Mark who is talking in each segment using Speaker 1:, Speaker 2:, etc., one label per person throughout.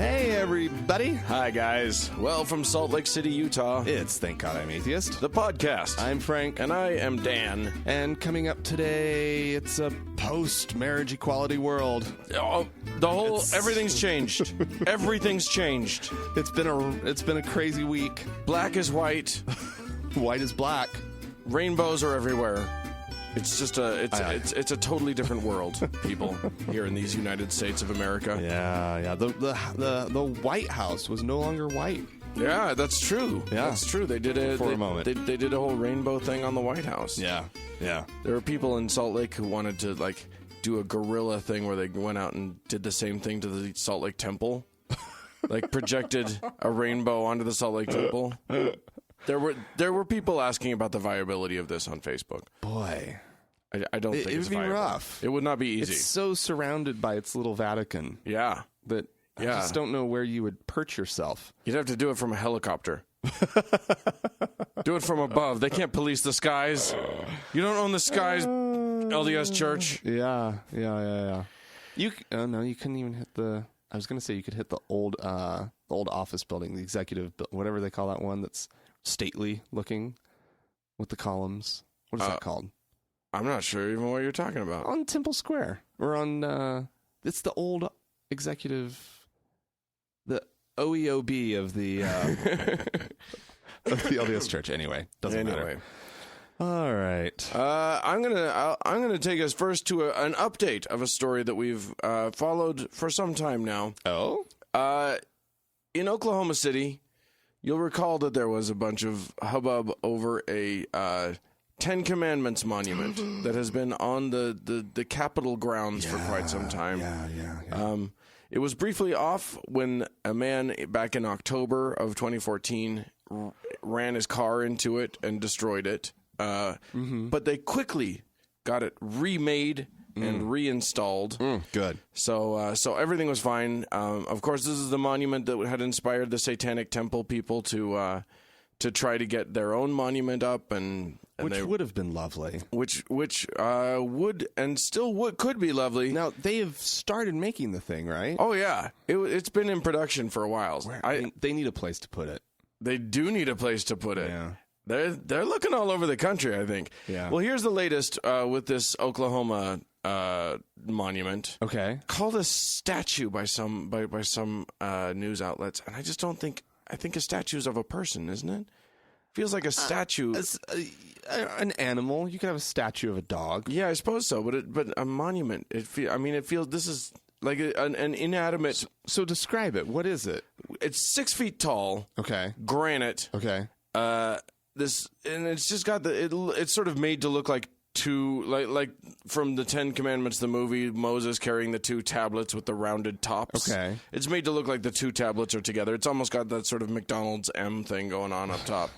Speaker 1: Hey, everybody.
Speaker 2: Hi, guys. Well, from Salt Lake City, Utah,
Speaker 1: It's Thank God I'm Atheist.
Speaker 2: the podcast.
Speaker 1: I'm Frank.
Speaker 2: And I am Dan.
Speaker 1: And coming up today, it's a post-marriage equality world.
Speaker 2: Oh, everything's changed. Everything's changed.
Speaker 1: It's been a crazy week.
Speaker 2: Black is white.
Speaker 1: White is black.
Speaker 2: Rainbows are everywhere. It's just it's a totally different world, people, here in these United States of America.
Speaker 1: Yeah. The White House was no longer white.
Speaker 2: Yeah, that's true.
Speaker 1: Yeah.
Speaker 2: That's true. They did it
Speaker 1: For a moment.
Speaker 2: They did a whole rainbow thing on the White House.
Speaker 1: Yeah.
Speaker 2: There were people in Salt Lake who wanted to do a guerrilla thing where they went out and did the same thing to the Salt Lake Temple, projected a rainbow onto the Salt Lake Temple. There were people asking about the viability of this on Facebook.
Speaker 1: Boy.
Speaker 2: I don't think
Speaker 1: It
Speaker 2: it's
Speaker 1: would be
Speaker 2: viable.
Speaker 1: rough.
Speaker 2: It would not be easy.
Speaker 1: It's so surrounded by its little Vatican
Speaker 2: Yeah.
Speaker 1: that I
Speaker 2: Yeah.
Speaker 1: just don't know where you would perch yourself.
Speaker 2: You'd have to do it from a helicopter. Do it from above. They can't police the skies. You don't own the skies, LDS Church.
Speaker 1: Yeah. You couldn't even hit the. I was going to say you could hit the old office building, the executive, whatever they call that one that's stately looking with the columns. What is that called?
Speaker 2: I'm not sure even what you're talking about.
Speaker 1: On Temple Square, or on it's the old executive, the OEOB of the of the LDS Church. Anyway, doesn't matter. All right.
Speaker 2: I'm gonna take us first to an update of a story that we've followed for some time now.
Speaker 1: Oh.
Speaker 2: In Oklahoma City, you'll recall that there was a bunch of hubbub over a Ten Commandments monument that has been on the Capitol grounds for quite some time.
Speaker 1: Yeah.
Speaker 2: It was briefly off when a man back in October of 2014 ran his car into it and destroyed it. But they quickly got it remade and reinstalled.
Speaker 1: Good.
Speaker 2: So everything was fine. Of course, this is the monument that had inspired the Satanic Temple people to try to get their own monument up, and
Speaker 1: Which would have been lovely.
Speaker 2: which would and still could be lovely.
Speaker 1: Now, they have started making the thing, right?
Speaker 2: Oh yeah, it's been in production for a while.
Speaker 1: They need a place to put it.
Speaker 2: They do need a place to put it.
Speaker 1: Yeah.
Speaker 2: They're looking all over the country, I think.
Speaker 1: Yeah.
Speaker 2: Well, here's the latest with this Oklahoma monument.
Speaker 1: Okay.
Speaker 2: Called a statue by some news outlets, and I just don't think. I think a statue is of a person, isn't it? Feels like a statue.
Speaker 1: An animal. You could have a statue of a dog.
Speaker 2: Yeah, I suppose so. But a monument. It feels. This is like an inanimate.
Speaker 1: So describe it. What is it?
Speaker 2: It's 6 feet tall.
Speaker 1: Okay.
Speaker 2: Granite.
Speaker 1: Okay.
Speaker 2: It's just got it's sort of made to look like two, like from the Ten Commandments, the movie, Moses carrying the two tablets with the rounded tops.
Speaker 1: Okay.
Speaker 2: It's made to look like the two tablets are together. It's almost got that sort of McDonald's M thing going on up top.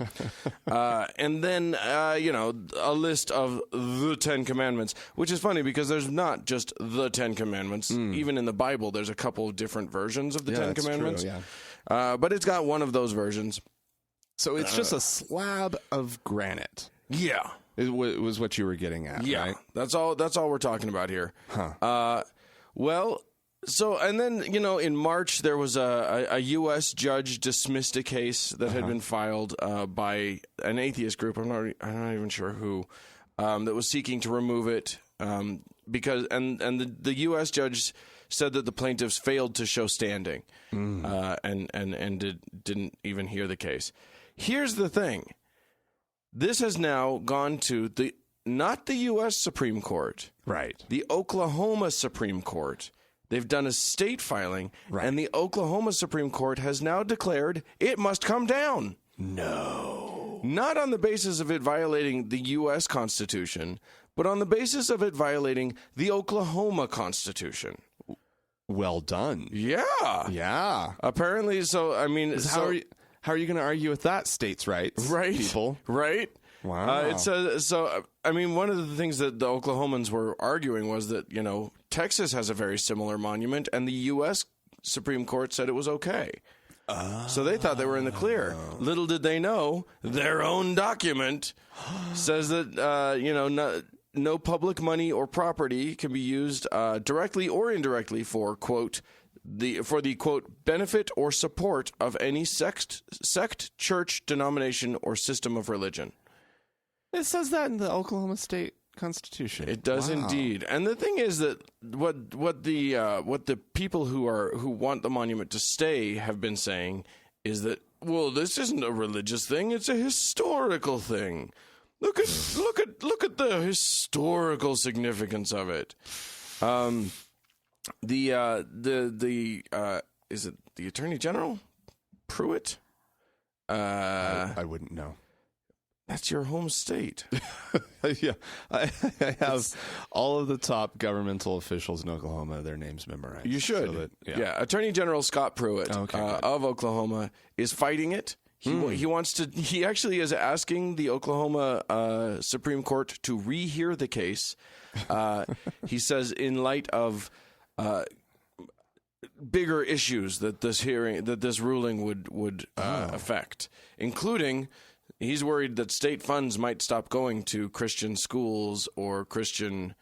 Speaker 2: And then, a list of the Ten Commandments, which is funny because there's not just the Ten Commandments. Even in the Bible, there's a couple of different versions of the Ten
Speaker 1: that's
Speaker 2: Commandments.
Speaker 1: true, yeah.
Speaker 2: But it's got one of those versions.
Speaker 1: So it's just a slab of granite.
Speaker 2: Yeah.
Speaker 1: It was what you were getting at,
Speaker 2: Yeah,
Speaker 1: right?
Speaker 2: that's all we're talking about here.
Speaker 1: Huh.
Speaker 2: And then, in March, there was a U.S. judge dismissed a case that had been filed by an atheist group. I'm not even sure who, that was seeking to remove it because the U.S. judge said that the plaintiffs failed to show standing and didn't even hear the case. Here's the thing. This has now gone to not the U.S. Supreme Court.
Speaker 1: Right.
Speaker 2: The Oklahoma Supreme Court. They've done a state filing, and the Oklahoma Supreme Court has now declared it must come down.
Speaker 1: No.
Speaker 2: Not on the basis of it violating the U.S. Constitution, but on the basis of it violating the Oklahoma Constitution.
Speaker 1: Well done.
Speaker 2: Yeah.
Speaker 1: Yeah.
Speaker 2: Apparently, so, I mean...
Speaker 1: How are you going to argue with that, states' rights,
Speaker 2: right,
Speaker 1: people?
Speaker 2: Right.
Speaker 1: Wow.
Speaker 2: One of the things that the Oklahomans were arguing was that, Texas has a very similar monument, and the U.S. Supreme Court said it was okay. So they thought they were in the clear. Little did they know, their own document says that, no public money or property can be used directly or indirectly for, quote, for the quote benefit or support of any sect, church, denomination, or system of religion.
Speaker 1: It says that in the Oklahoma State Constitution.
Speaker 2: It does indeed. And the thing is that what the people who want the monument to stay have been saying is that, well, this isn't a religious thing; it's a historical thing. Look at the historical significance of it. Is it the Attorney General Pruitt?
Speaker 1: I wouldn't know.
Speaker 2: That's your home state.
Speaker 1: Yeah, I have all of the top governmental officials in Oklahoma, their names memorized.
Speaker 2: You should.
Speaker 1: So that,
Speaker 2: yeah. Attorney General Scott Pruitt of Oklahoma is fighting it. He wants to. He actually is asking the Oklahoma Supreme Court to rehear the case. He says, in light of bigger issues that this ruling would affect, including. He's worried that state funds might stop going to Christian schools or Christian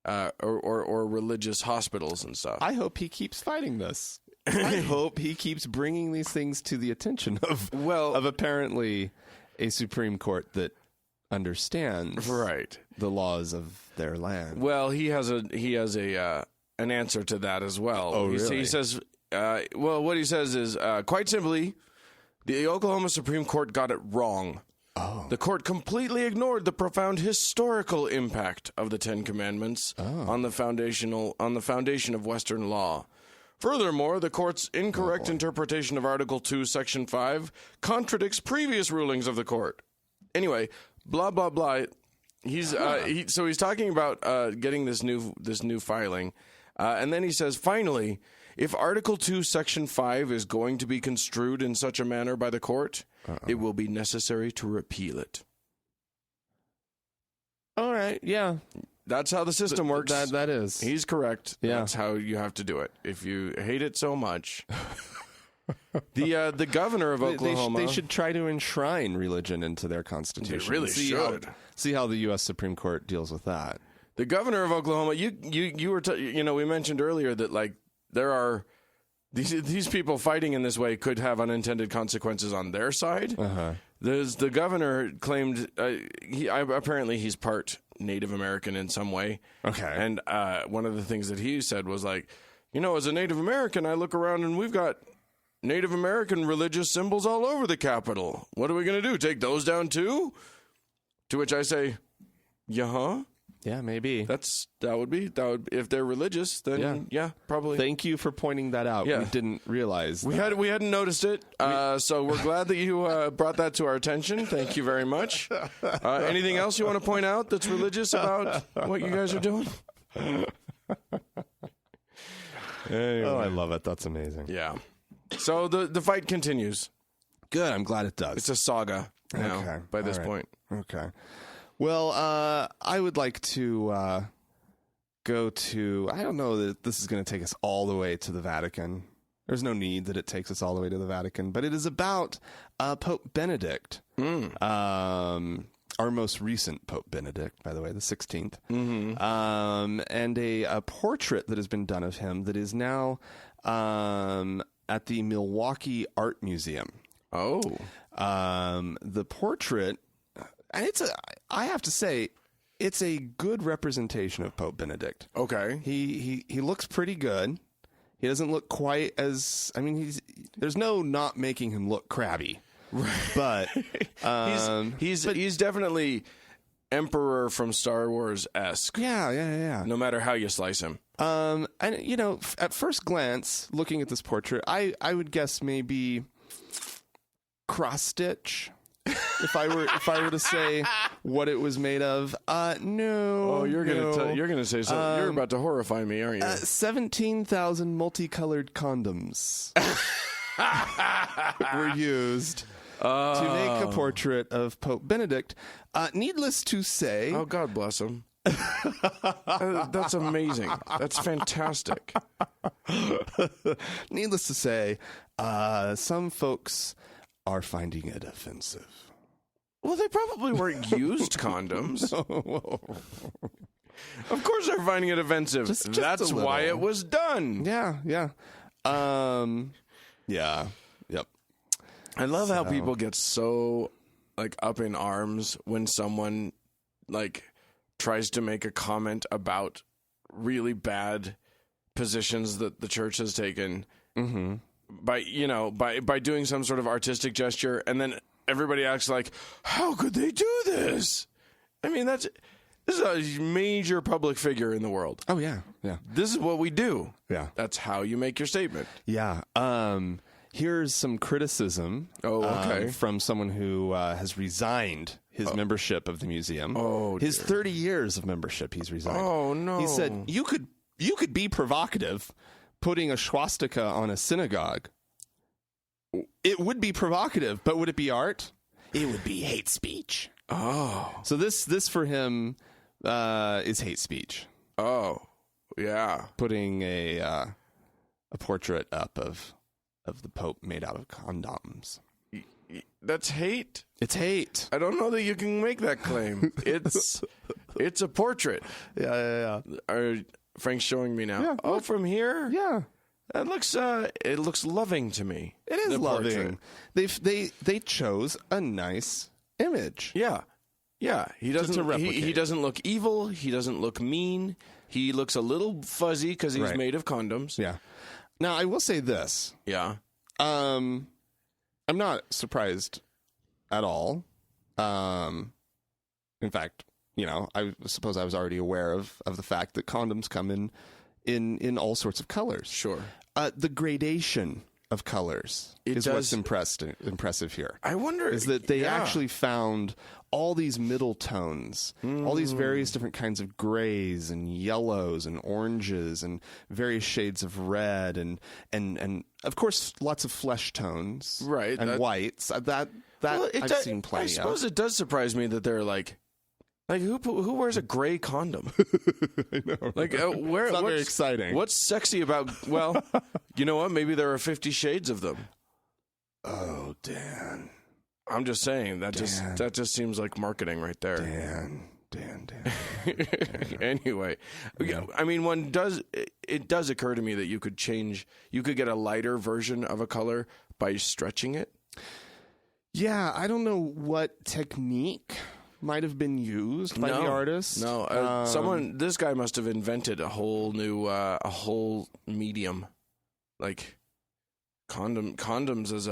Speaker 2: or religious hospitals and stuff.
Speaker 1: I hope he keeps fighting this. I hope he keeps bringing these things to the attention of apparently a Supreme Court that understands the laws of their land.
Speaker 2: Well, he has an answer to that as well.
Speaker 1: Oh, really?
Speaker 2: He says, what he says is quite simply, the Oklahoma Supreme Court got it wrong.
Speaker 1: Oh.
Speaker 2: The court completely ignored the profound historical impact of the Ten Commandments on the foundation of Western law. Furthermore, the court's incorrect interpretation of Article 2, Section 5 contradicts previous rulings of the court. Anyway, blah blah blah. He's talking about getting this new filing, and then he says, finally, if Article 2, Section 5 is going to be construed in such a manner by the court, it will be necessary to repeal it.
Speaker 1: All right, yeah.
Speaker 2: That's how the system works.
Speaker 1: That is.
Speaker 2: He's correct.
Speaker 1: Yeah.
Speaker 2: That's how you have to do it. If you hate it so much. The governor of Oklahoma...
Speaker 1: They should try to enshrine religion into their constitution.
Speaker 2: They really should.
Speaker 1: See how the U.S. Supreme Court deals with that.
Speaker 2: The governor of Oklahoma, you were we mentioned earlier that like there are these people fighting in this way could have unintended consequences on their side. The governor claimed apparently he's part Native American in some way.
Speaker 1: Okay.
Speaker 2: And one of the things that he said was like, as a Native American, I look around and we've got Native American religious symbols all over the Capitol. What are we going to do? Take those down too? To which I say, yeah,
Speaker 1: maybe.
Speaker 2: That would be if they're religious, then yeah, probably.
Speaker 1: Thank you for pointing that out.
Speaker 2: Yeah.
Speaker 1: We didn't realize
Speaker 2: we hadn't noticed it. So we're glad that you brought that to our attention. Thank you very much. Anything else you want to point out that's religious about what you guys are doing?
Speaker 1: Anyway. Oh, I love it. That's amazing.
Speaker 2: Yeah. So the fight continues.
Speaker 1: Good. I'm glad it does.
Speaker 2: It's a saga now by this point.
Speaker 1: Okay. Well, I would like to go to... I don't know that this is going to take us all the way to the Vatican. There's no need that it takes us all the way to the Vatican, but it is about Pope Benedict. Our most recent Pope Benedict, by the way, the 16th. And a portrait that has been done of him that is now at the Milwaukee Art Museum.
Speaker 2: Oh.
Speaker 1: The portrait... And I have to say, it's a good representation of Pope Benedict.
Speaker 2: Okay.
Speaker 1: He looks pretty good. He doesn't look quite as... I mean, there's no not making him look crabby. But...
Speaker 2: he's definitely Emperor from Star Wars-esque.
Speaker 1: Yeah.
Speaker 2: No matter how you slice him.
Speaker 1: And, at first glance, looking at this portrait, I would guess maybe cross-stitch... if I were to say what it was made of, no.
Speaker 2: Oh, you're gonna say something. You're about to horrify me, aren't you?
Speaker 1: 17,000 multicolored condoms were used to make a portrait of Pope Benedict. Needless to say,
Speaker 2: oh, God bless him. That's amazing. That's fantastic.
Speaker 1: Needless to say, some folks are finding it offensive.
Speaker 2: Well, they probably weren't used condoms. Of course they're finding it offensive.
Speaker 1: Just
Speaker 2: That's why it was done.
Speaker 1: Yeah. Yeah. Yep.
Speaker 2: I love how people get so like up in arms when someone like tries to make a comment about really bad positions that the church has taken by doing some sort of artistic gesture, and then everybody acts like, how could they do this? I mean, this is a major public figure in the world.
Speaker 1: Oh yeah. Yeah.
Speaker 2: This is what we do.
Speaker 1: Yeah.
Speaker 2: That's how you make your statement.
Speaker 1: Yeah. Here's some criticism from someone who has resigned his membership of the museum. His 30 years of membership, he's resigned.
Speaker 2: Oh, no.
Speaker 1: He said, you could be provocative putting a swastika on a synagogue. It would be provocative, but would it be art? It would be hate speech.
Speaker 2: Oh.
Speaker 1: So this for him is hate speech.
Speaker 2: Oh, yeah.
Speaker 1: Putting a portrait up of the Pope made out of condoms.
Speaker 2: That's hate.
Speaker 1: It's hate.
Speaker 2: I don't know that you can make that claim. It's a portrait.
Speaker 1: Yeah.
Speaker 2: Frank's showing me now.
Speaker 1: Yeah,
Speaker 2: oh,
Speaker 1: look.
Speaker 2: from here?
Speaker 1: Yeah.
Speaker 2: That looks it looks loving to me.
Speaker 1: It is
Speaker 2: the
Speaker 1: loving.
Speaker 2: portrait.
Speaker 1: They chose a nice image.
Speaker 2: Yeah. Yeah. He doesn't
Speaker 1: replicate.
Speaker 2: he doesn't look evil, he doesn't look mean. He looks a little fuzzy cuz he's
Speaker 1: Right.
Speaker 2: made of condoms.
Speaker 1: Yeah. Now I will say this.
Speaker 2: Yeah.
Speaker 1: I'm not surprised at all. In fact, I suppose I was already aware of the fact that condoms come in all sorts of colors.
Speaker 2: Sure.
Speaker 1: The gradation of colors is what's impressive here.
Speaker 2: I wonder
Speaker 1: is that they
Speaker 2: yeah.
Speaker 1: actually found all these middle tones, all these various different kinds of grays and yellows and oranges and various shades of red and of course lots of flesh tones,
Speaker 2: right?
Speaker 1: And whites. That I've seen plenty.
Speaker 2: I suppose it does surprise me that they're like who wears a gray condom?
Speaker 1: I know.
Speaker 2: Like where?
Speaker 1: It's not very exciting.
Speaker 2: What's sexy about? Well, you know what? Maybe there are 50 shades of them.
Speaker 1: Oh, Dan.
Speaker 2: I'm just saying that just seems like marketing right there.
Speaker 1: Dan.
Speaker 2: Anyway, yeah. I mean, it does occur to me that you could get a lighter version of a color by stretching it.
Speaker 1: Yeah, I don't know what technique might have been used by the artist.
Speaker 2: No, this guy must have invented a whole new, a whole medium, like condoms as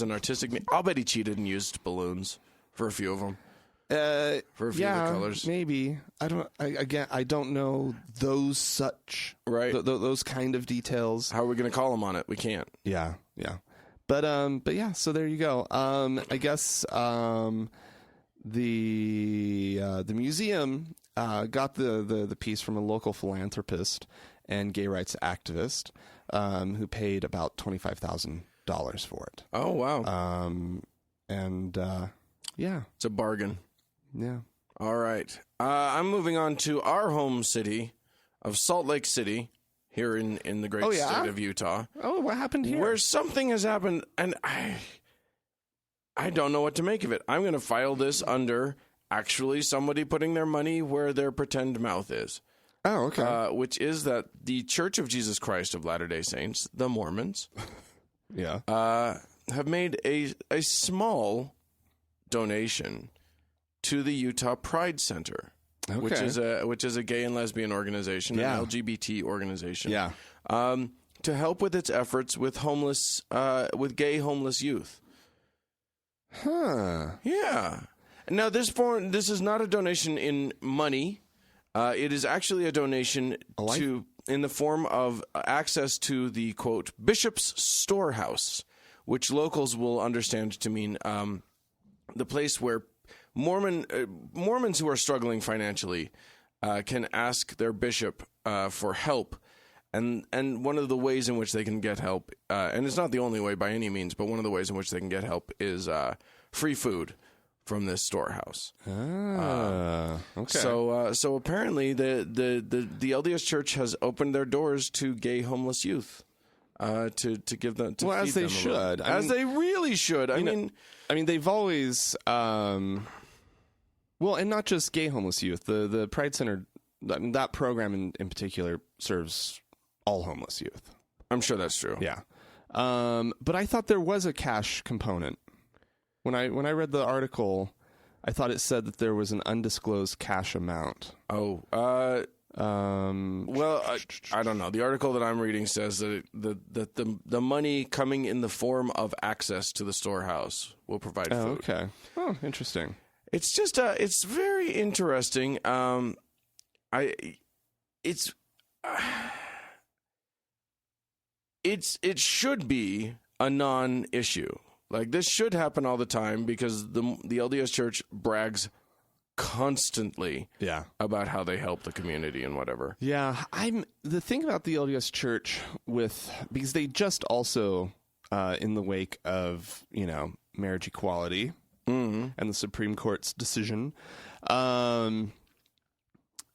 Speaker 2: an artistic. I'll bet he cheated and used balloons for a few of them. For a few of the colors,
Speaker 1: maybe. I don't know those those kind of details.
Speaker 2: How are we going to call him on it? We can't.
Speaker 1: Yeah. But yeah. So there you go. I guess the museum got the piece from a local philanthropist and gay rights activist who paid about $25,000 for it.
Speaker 2: Oh wow!
Speaker 1: Yeah,
Speaker 2: it's a bargain.
Speaker 1: Yeah.
Speaker 2: All right. I'm moving on to our home city of Salt Lake City here in the great state of Utah.
Speaker 1: Oh, what happened here?
Speaker 2: Where something has happened, and I don't know what to make of it. I'm going to file this under actually somebody putting their money where their pretend mouth is.
Speaker 1: Oh, okay.
Speaker 2: Which is that the Church of Jesus Christ of Latter-day Saints, the Mormons, have made a small donation to the Utah Pride Center, which is a gay and lesbian organization, an LGBT organization, to help with its efforts with gay homeless youth.
Speaker 1: Huh.
Speaker 2: Yeah. Now this is not a donation in money. It is actually a donation in the form of access to the quote Bishop's Storehouse, which locals will understand to mean the place where Mormons who are struggling financially can ask their bishop for help, and one of the ways in which they can get help, and it's not the only way by any means, but one of the ways in which they can get help is free food from this storehouse.
Speaker 1: Okay.
Speaker 2: So apparently the LDS Church has opened their doors to gay homeless youth. To give them to
Speaker 1: as they should,
Speaker 2: they really should. I mean,
Speaker 1: they've always and not just gay homeless youth. The Pride Center, that program in particular serves all homeless youth.
Speaker 2: I'm sure that's true.
Speaker 1: Yeah. But I thought there was a cash component. When I read the article, I thought it said that there was an undisclosed cash amount.
Speaker 2: Oh, well, I don't know. The article that I'm reading says that the money coming in the form of access to the storehouse will provide food.
Speaker 1: Oh, okay. Oh, interesting.
Speaker 2: It's just it's very interesting. It should be a non-issue. Like, this should happen all the time because the LDS Church brags constantly about how they help the community and whatever.
Speaker 1: Yeah, the thing about the LDS Church because they just also in the wake of, marriage equality and the Supreme Court's decision,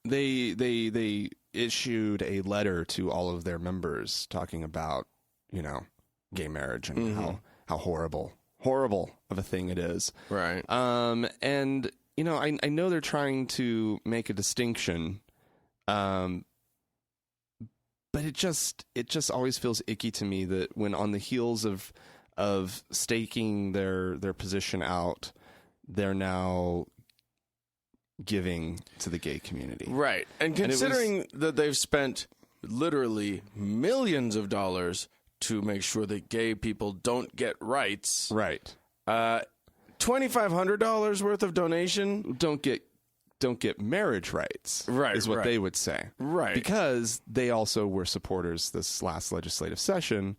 Speaker 1: they issued a letter to all of their members talking about, gay marriage and how horrible of a thing it is.
Speaker 2: Right.
Speaker 1: And I know they're trying to make a distinction, but it just always feels icky to me that when on the heels of staking their position out, they're now giving to the gay community.
Speaker 2: Right. And considering that they've spent literally millions of dollars to make sure that gay people don't get rights.
Speaker 1: Right.
Speaker 2: $2,500 worth of donation.
Speaker 1: Don't get marriage rights.
Speaker 2: Right.
Speaker 1: Is what they would say.
Speaker 2: Right.
Speaker 1: Because they also were supporters this last legislative session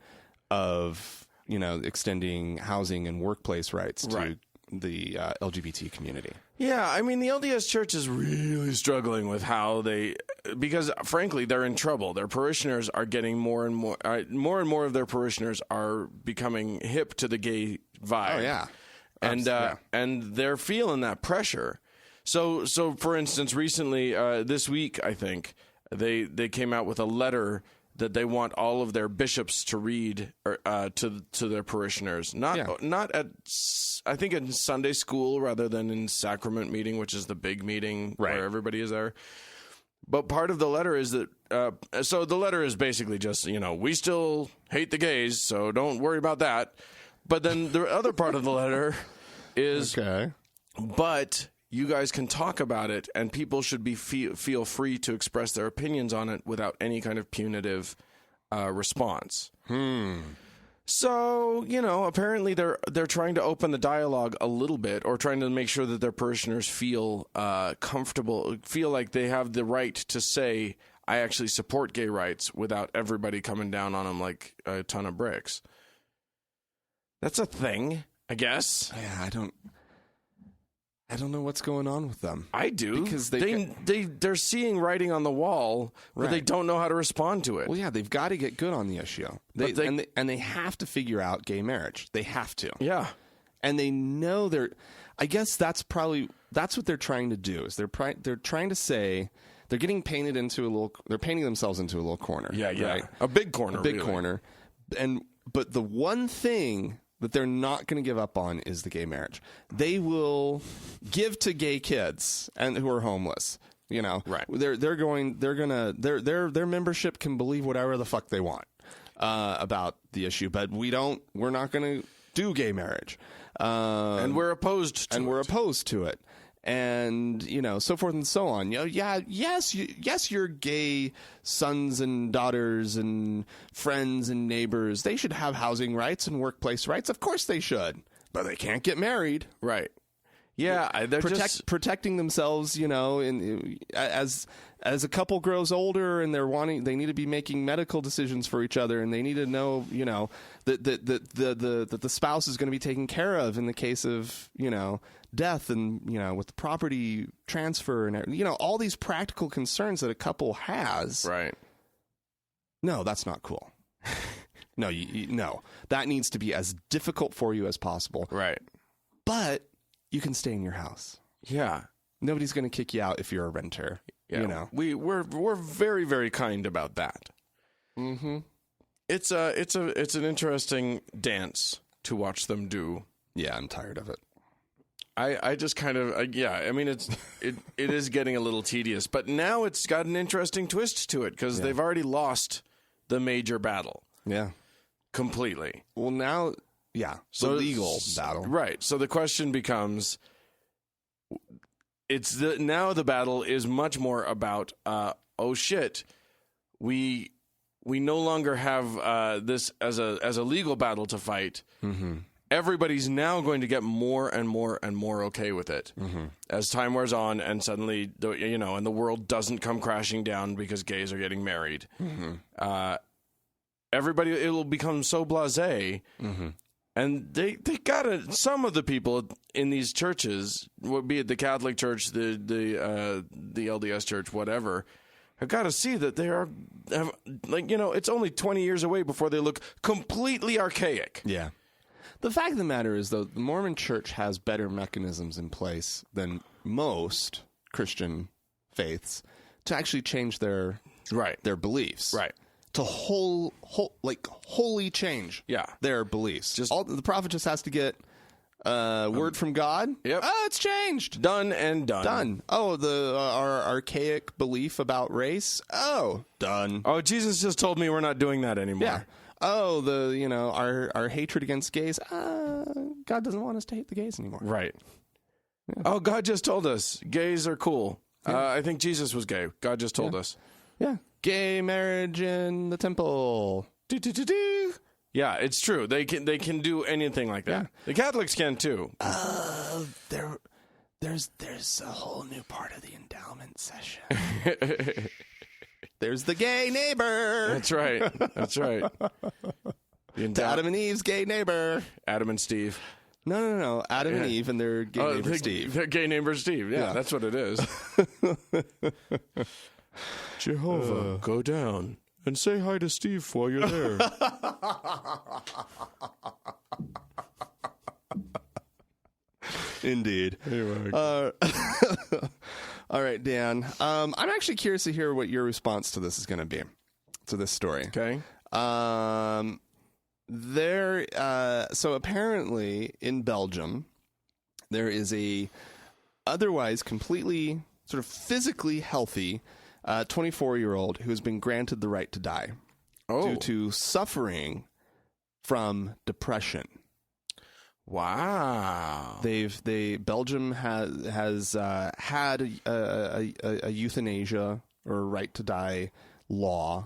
Speaker 1: of, extending housing and workplace rights to the LGBT community.
Speaker 2: Yeah, I mean, the LDS Church is really struggling with how because frankly, they're in trouble. Their parishioners are getting more and more of their parishioners are becoming hip to the gay vibe.
Speaker 1: Oh, yeah.
Speaker 2: And they're feeling that pressure. So for instance, recently, this week, I think, they came out with a letter that they want all of their bishops to read to their parishioners. Not at, I think, in Sunday school rather than in sacrament meeting, which is the big meeting where everybody is there. But part of the letter is that, so the letter is basically just, we still hate the gays, so don't worry about that. But then the other part of the letter is, but you guys can talk about it, and people should feel free to express their opinions on it without any kind of punitive response. So, apparently they're trying to open the dialogue a little bit, or trying to make sure that their parishioners feel comfortable, feel like they have the right to say, I actually support gay rights, without everybody coming down on them like a ton of bricks. That's a thing, I guess.
Speaker 1: Yeah, I don't know what's going on with them.
Speaker 2: I do, because they're seeing writing on the wall, but they don't know how to respond to it.
Speaker 1: Well, yeah, they've got to get good on the issue. They have to figure out gay marriage. They have to.
Speaker 2: Yeah,
Speaker 1: and they know I guess that's what they're trying to do. Is they're trying to say they're getting painted into they're painting themselves into a little corner.
Speaker 2: Yeah,
Speaker 1: right?
Speaker 2: A big corner,
Speaker 1: corner, but the one thing that they're not going to give up on is the gay marriage. They will give to gay kids who are homeless.
Speaker 2: Right.
Speaker 1: Their membership can believe whatever the fuck they want about the issue, but we're not going to do gay marriage.
Speaker 2: And we're opposed
Speaker 1: to it. And, so forth and so on. Yes, your gay sons and daughters and friends and neighbors, they should have housing rights and workplace rights. Of course they should, but they can't get married.
Speaker 2: Right. Yeah, they're
Speaker 1: protecting themselves, as a couple grows older and they need to be making medical decisions for each other, and they need to know, that the spouse is going to be taken care of in the case of, death, and, with the property transfer and, all these practical concerns that a couple has.
Speaker 2: Right.
Speaker 1: No, that's not cool. No, no, that needs to be as difficult for you as possible.
Speaker 2: Right.
Speaker 1: But you can stay in your house.
Speaker 2: Yeah.
Speaker 1: Nobody's going to kick you out if you're a renter.
Speaker 2: Yeah. We're very, very kind about that.
Speaker 1: Mm-hmm.
Speaker 2: It's an interesting dance to watch them do.
Speaker 1: Yeah, I'm tired of it.
Speaker 2: I just kind of I mean it is getting a little tedious, but now it's got an interesting twist to it because they've already lost the major battle.
Speaker 1: Yeah.
Speaker 2: Completely.
Speaker 1: Well, now, yeah. So the legal battle.
Speaker 2: Right. So the question becomes, now the battle is much more about, oh shit, we no longer have this as a legal battle to fight. Mm-hmm. Everybody's now going to get more and more and more okay with it as time wears on, and suddenly, and the world doesn't come crashing down because gays are getting married. Everybody, it will become so blasé, and they gotta. Some of the people in these churches, be it the Catholic Church, the LDS Church, whatever, have got to see that they are, it's only 20 years away before they look completely archaic.
Speaker 1: Yeah. The fact of the matter is, though, the Mormon Church has better mechanisms in place than most Christian faiths to actually change their beliefs.
Speaker 2: Right.
Speaker 1: To wholly change their beliefs. The prophet just has to get word from God.
Speaker 2: Yep.
Speaker 1: Oh, it's changed.
Speaker 2: Done and done.
Speaker 1: Done. Oh, our archaic belief about race. Oh, done.
Speaker 2: Oh, Jesus just told me we're not doing that anymore.
Speaker 1: Yeah. Oh, our hatred against gays. God doesn't want us to hate the gays anymore.
Speaker 2: Right. Yeah. Oh, God just told us gays are cool. Yeah. I think Jesus was gay. God just told us.
Speaker 1: Yeah. Gay marriage in the temple.
Speaker 2: Do. Yeah, it's true. They can do anything like that. Yeah. The Catholics can too.
Speaker 1: There's a whole new part of the endowment session. There's the gay neighbor.
Speaker 2: That's right.
Speaker 1: Adam and Eve's gay neighbor.
Speaker 2: Adam and Steve.
Speaker 1: No. Adam and Eve and their gay neighbor Steve.
Speaker 2: Their gay neighbor Steve. Yeah, that's what it is. Jehovah, go down and say hi to Steve while you're there.
Speaker 1: Indeed.
Speaker 2: Anyway.
Speaker 1: All right, Dan. I'm actually curious to hear what your response to this is going to be, to this story.
Speaker 2: Okay.
Speaker 1: So apparently in Belgium, there is a otherwise completely sort of physically healthy 24-year-old who has been granted the right to die due to suffering from depression.
Speaker 2: Wow.
Speaker 1: Belgium has had a euthanasia or right to die law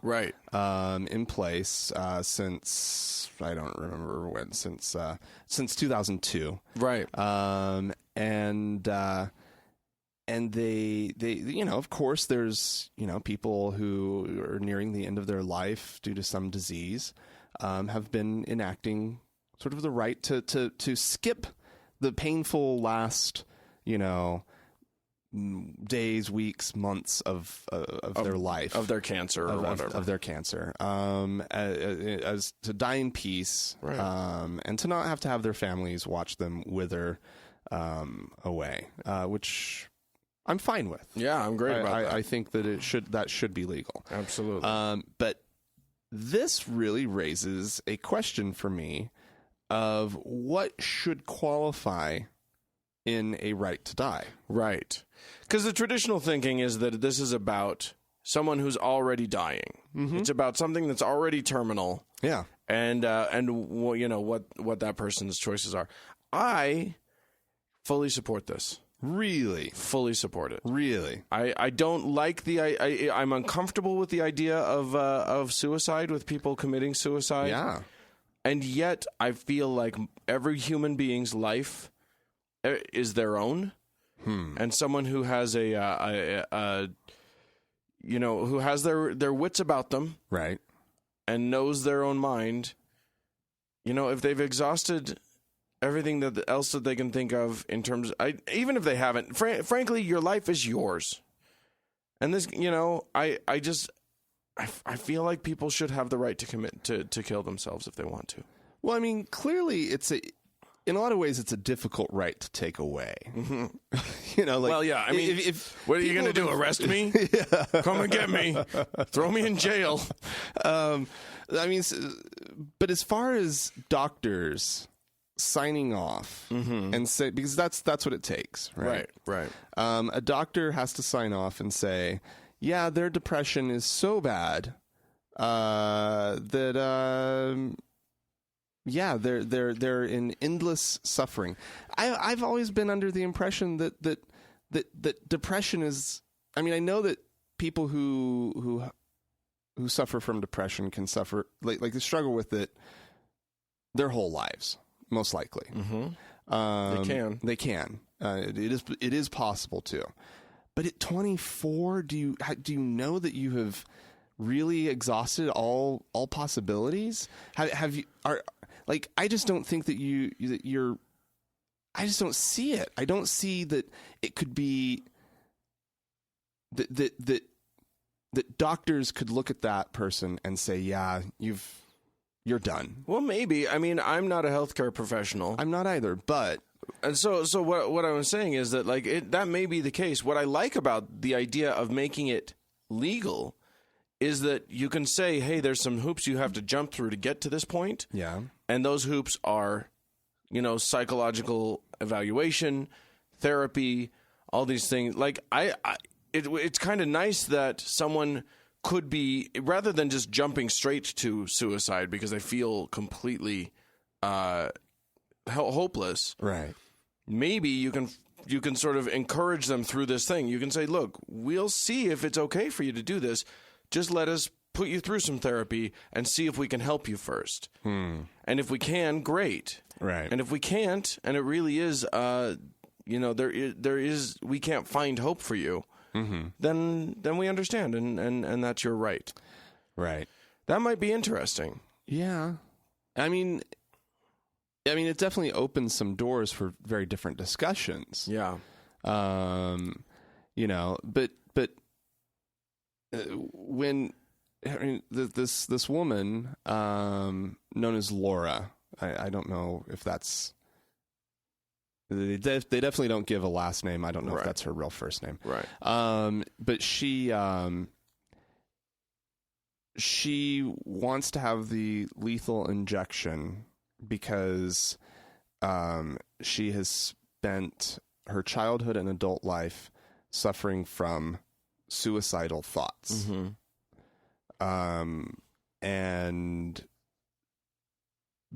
Speaker 1: in place since I don't remember when, since 2002.
Speaker 2: Right.
Speaker 1: And they of course there's people who are nearing the end of their life due to some disease have been enacting sort of the right to skip the painful last days, weeks, months of their life,
Speaker 2: of their cancer or whatever,
Speaker 1: of their cancer, as to die in peace, and to not have to have their families watch them wither away, which I'm fine with.
Speaker 2: Yeah, I'm great about that.
Speaker 1: I think that that should be legal.
Speaker 2: Absolutely.
Speaker 1: But this really raises a question for me of what should qualify in a right to die.
Speaker 2: Right. Because the traditional thinking is that this is about someone who's already dying. Mm-hmm. It's about something that's already terminal.
Speaker 1: Yeah.
Speaker 2: And what that person's choices are. I fully support this.
Speaker 1: Really?
Speaker 2: Fully support it.
Speaker 1: Really?
Speaker 2: I don't like I'm uncomfortable with the idea of suicide, with people committing suicide.
Speaker 1: Yeah.
Speaker 2: And yet I feel like every human being's life is their own. And someone who has who has their wits about them.
Speaker 1: Right.
Speaker 2: And knows their own mind. If they've exhausted everything else that they can think of in terms even if they haven't, frankly, your life is yours. And this, I feel like people should have the right to commit to kill themselves if they want to.
Speaker 1: Well, I mean, clearly in a lot of ways, it's a difficult right to take away. Mm-hmm.
Speaker 2: Well, yeah. I mean, if what are you going to do? Arrest me?
Speaker 1: Yeah.
Speaker 2: Come and get me. Throw me in jail.
Speaker 1: I mean, but as far as doctors signing off and say, because that's what it takes, right?
Speaker 2: Right.
Speaker 1: A doctor has to sign off and say, yeah, their depression is so bad that they're in endless suffering. I've always been under the impression that depression is. I mean, I know that people who suffer from depression can suffer like they struggle with it their whole lives, most likely.
Speaker 2: Mm-hmm.
Speaker 1: They can. It is possible to. But at 24, do you know that you have really exhausted all possibilities? Have you I just don't think that you're. I just don't see it. I don't see that it could be that doctors could look at that person and say, yeah, you're done.
Speaker 2: Well, maybe. I mean, I'm not a healthcare professional.
Speaker 1: I'm not either, but.
Speaker 2: And so what I was saying is that that may be the case. What I like about the idea of making it legal is that you can say, hey, there's some hoops you have to jump through to get to this point.
Speaker 1: Yeah.
Speaker 2: And those hoops are, psychological evaluation, therapy, all these things. It's kind of nice that someone could be, rather than just jumping straight to suicide because they feel completely hopeless.
Speaker 1: Right.
Speaker 2: Maybe you can sort of encourage them through this thing. You can say, look, we'll see if it's okay for you to do this. Just let us put you through some therapy and see if we can help you first. And if we can, great.
Speaker 1: Right.
Speaker 2: And if we can't, and it really is, we can't find hope for you, then we understand, and that's your right.
Speaker 1: Right.
Speaker 2: That might be interesting.
Speaker 1: Yeah. I mean, it definitely opens some doors for very different discussions.
Speaker 2: Yeah.
Speaker 1: But when this woman, known as Laura, I don't know if that's. They definitely don't give a last name. I don't know if that's her real first name.
Speaker 2: Right.
Speaker 1: But she wants to have the lethal injection because she has spent her childhood and adult life suffering from suicidal thoughts. And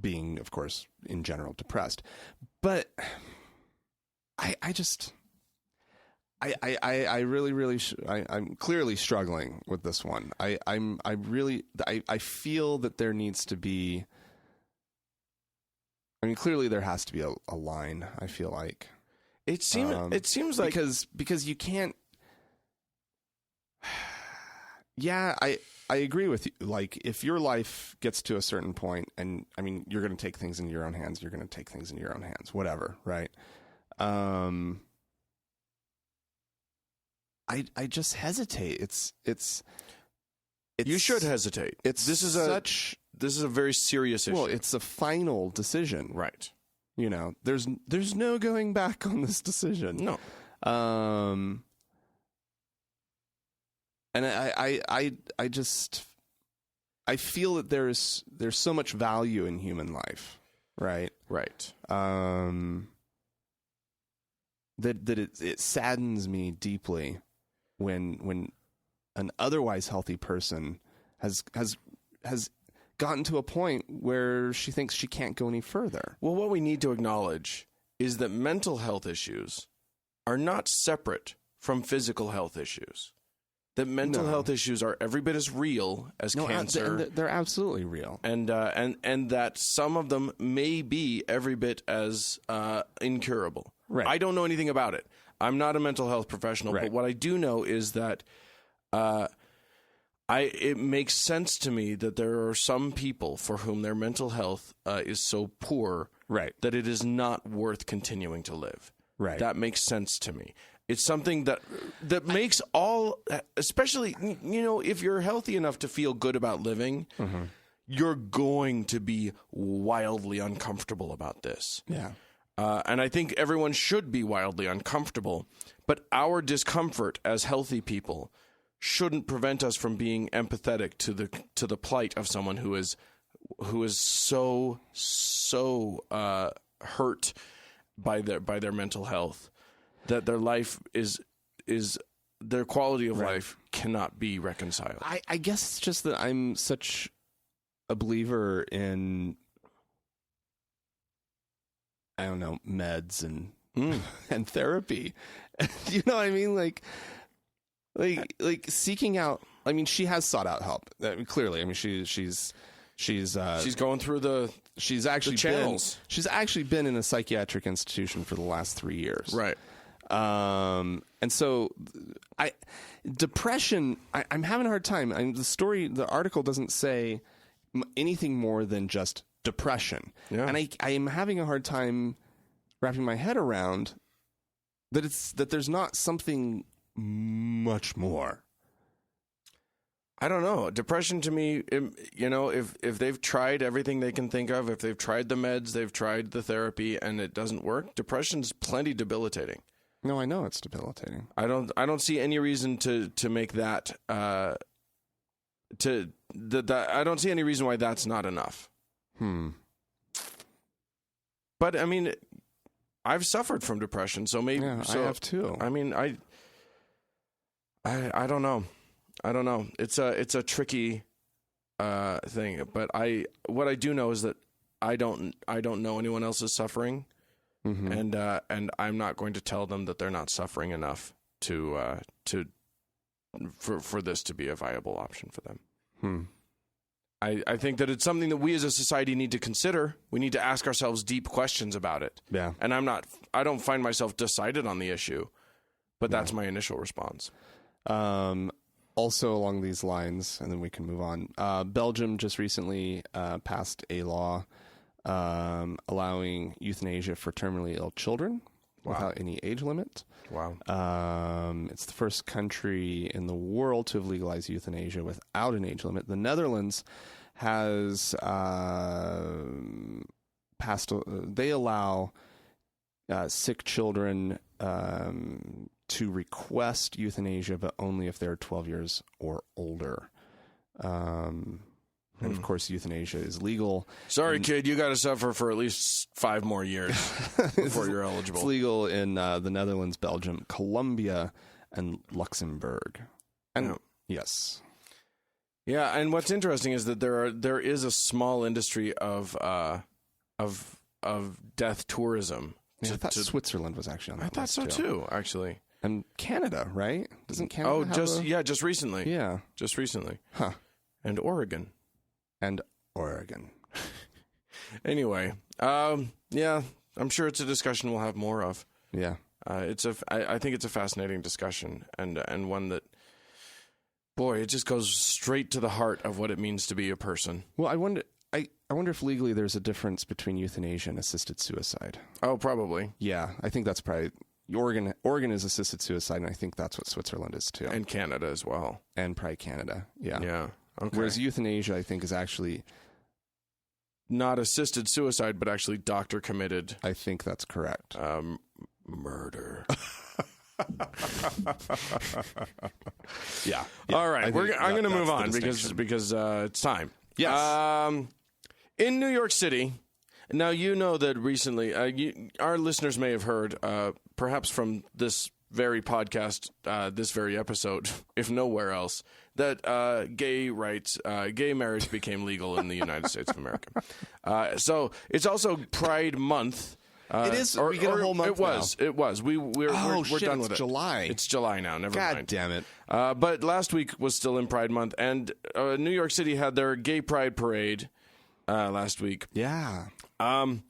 Speaker 1: being, of course, in general depressed. But I'm clearly struggling with this one. I feel that there needs to be. I mean, clearly there has to be a line. I feel like
Speaker 2: it seems like
Speaker 1: because you can't. Yeah, I agree with you. Like, if your life gets to a certain point, and I mean, you're going to take things into your own hands. You're going to take things into your own hands. Whatever, right? I just hesitate. It's
Speaker 2: you should hesitate. This is a very serious issue.
Speaker 1: Well, it's a final decision,
Speaker 2: right?
Speaker 1: There's no going back on this decision.
Speaker 2: No.
Speaker 1: And I feel that there's so much value in human life, right?
Speaker 2: Right.
Speaker 1: That it saddens me deeply when an otherwise healthy person has gotten to a point where she thinks she can't go any further.
Speaker 2: Well, what we need to acknowledge is that mental health issues are not separate from physical health issues. That mental health issues are every bit as real as cancer.
Speaker 1: They're absolutely real.
Speaker 2: And that some of them may be every bit as incurable.
Speaker 1: Right.
Speaker 2: I don't know anything about it. I'm not a mental health professional, but what I do know is that it makes sense to me that there are some people for whom their mental health is so poor that it is not worth continuing to live.
Speaker 1: Right.
Speaker 2: That makes sense to me. It's something that makes all, especially, if you're healthy enough to feel good about living, you're going to be wildly uncomfortable about this.
Speaker 1: Yeah.
Speaker 2: And I think everyone should be wildly uncomfortable, but our discomfort as healthy people shouldn't prevent us from being empathetic to the plight of someone who is so hurt by their mental health. That their life is their quality of life cannot be reconciled.
Speaker 1: I guess it's just that I'm such a believer in, I don't know, meds and and therapy. You know what I mean? Like seeking out. I mean, she has sought out help. Clearly, I mean, she's
Speaker 2: going through
Speaker 1: she's actually
Speaker 2: channels.
Speaker 1: She's actually been in a psychiatric institution for the last 3 years.
Speaker 2: Right.
Speaker 1: And so depression, I'm having a hard time. The article doesn't say anything more than just depression.
Speaker 2: Yeah.
Speaker 1: And I am having a hard time wrapping my head around that there's not something much more.
Speaker 2: I don't know. Depression to me, if they've tried everything they can think of, if they've tried the meds, they've tried the therapy, and it doesn't work, depression's plenty debilitating.
Speaker 1: No, I know it's debilitating.
Speaker 2: I don't see any reason to make that I don't see any reason why that's not enough. But I mean, I've suffered from depression, so maybe
Speaker 1: I have too.
Speaker 2: I mean, I don't know. I don't know. It's a tricky thing, but what I do know is that I don't know anyone else is suffering, and I'm not going to tell them that they're not suffering enough for this to be a viable option for them. I think that it's something that we as a society need to consider. We need to ask ourselves deep questions about it.
Speaker 1: Yeah.
Speaker 2: And I don't find myself decided on the issue, but that's my initial response.
Speaker 1: Also along these lines, and then we can move on. Belgium just recently passed a law allowing euthanasia for terminally ill children without any age limit.
Speaker 2: Wow.
Speaker 1: It's the first country in the world to have legalized euthanasia without an age limit. The Netherlands has passed. They allow sick children to request euthanasia, but only if they're 12 years or older. And of course, euthanasia is legal.
Speaker 2: Sorry, kid, you got to suffer for at least 5 more years before you're eligible.
Speaker 1: It's legal in the Netherlands, Belgium, Colombia, and Luxembourg. And yes.
Speaker 2: Yeah, and what's interesting is that there is a small industry of death tourism.
Speaker 1: I thought Switzerland was actually on that list.
Speaker 2: I thought so too, actually.
Speaker 1: And Canada, right? Doesn't Canada have
Speaker 2: just recently.
Speaker 1: Yeah.
Speaker 2: Just recently.
Speaker 1: Huh.
Speaker 2: And Oregon. Anyway, yeah, I'm sure it's a discussion we'll have more of.
Speaker 1: Yeah.
Speaker 2: I think it's a fascinating discussion and one that, boy, it just goes straight to the heart of what it means to be a person.
Speaker 1: Well, I wonder if legally there's a difference between euthanasia and assisted suicide.
Speaker 2: Oh, probably.
Speaker 1: Yeah, I think that's probably Oregon is assisted suicide, and I think that's what Switzerland is too,
Speaker 2: and Canada as well,
Speaker 1: and probably Canada. Yeah.
Speaker 2: Yeah. Okay.
Speaker 1: Whereas euthanasia, I think, is actually
Speaker 2: not assisted suicide, but actually doctor committed.
Speaker 1: I think that's correct.
Speaker 2: Murder.
Speaker 1: Yeah.
Speaker 2: All right. I'm going to move on because it's time.
Speaker 1: Yes.
Speaker 2: In New York City, now you know that recently, our listeners may have heard, perhaps from this very podcast, this very episode, if nowhere else, that gay marriage became legal in the United States of America. So it's also Pride Month.
Speaker 1: It is. We get a whole month.
Speaker 2: It was. We're done with it.
Speaker 1: July.
Speaker 2: It's July now. Never mind.
Speaker 1: God damn it.
Speaker 2: But last week was still in Pride Month, and New York City had their Gay Pride Parade last week.
Speaker 1: Yeah.
Speaker 2: And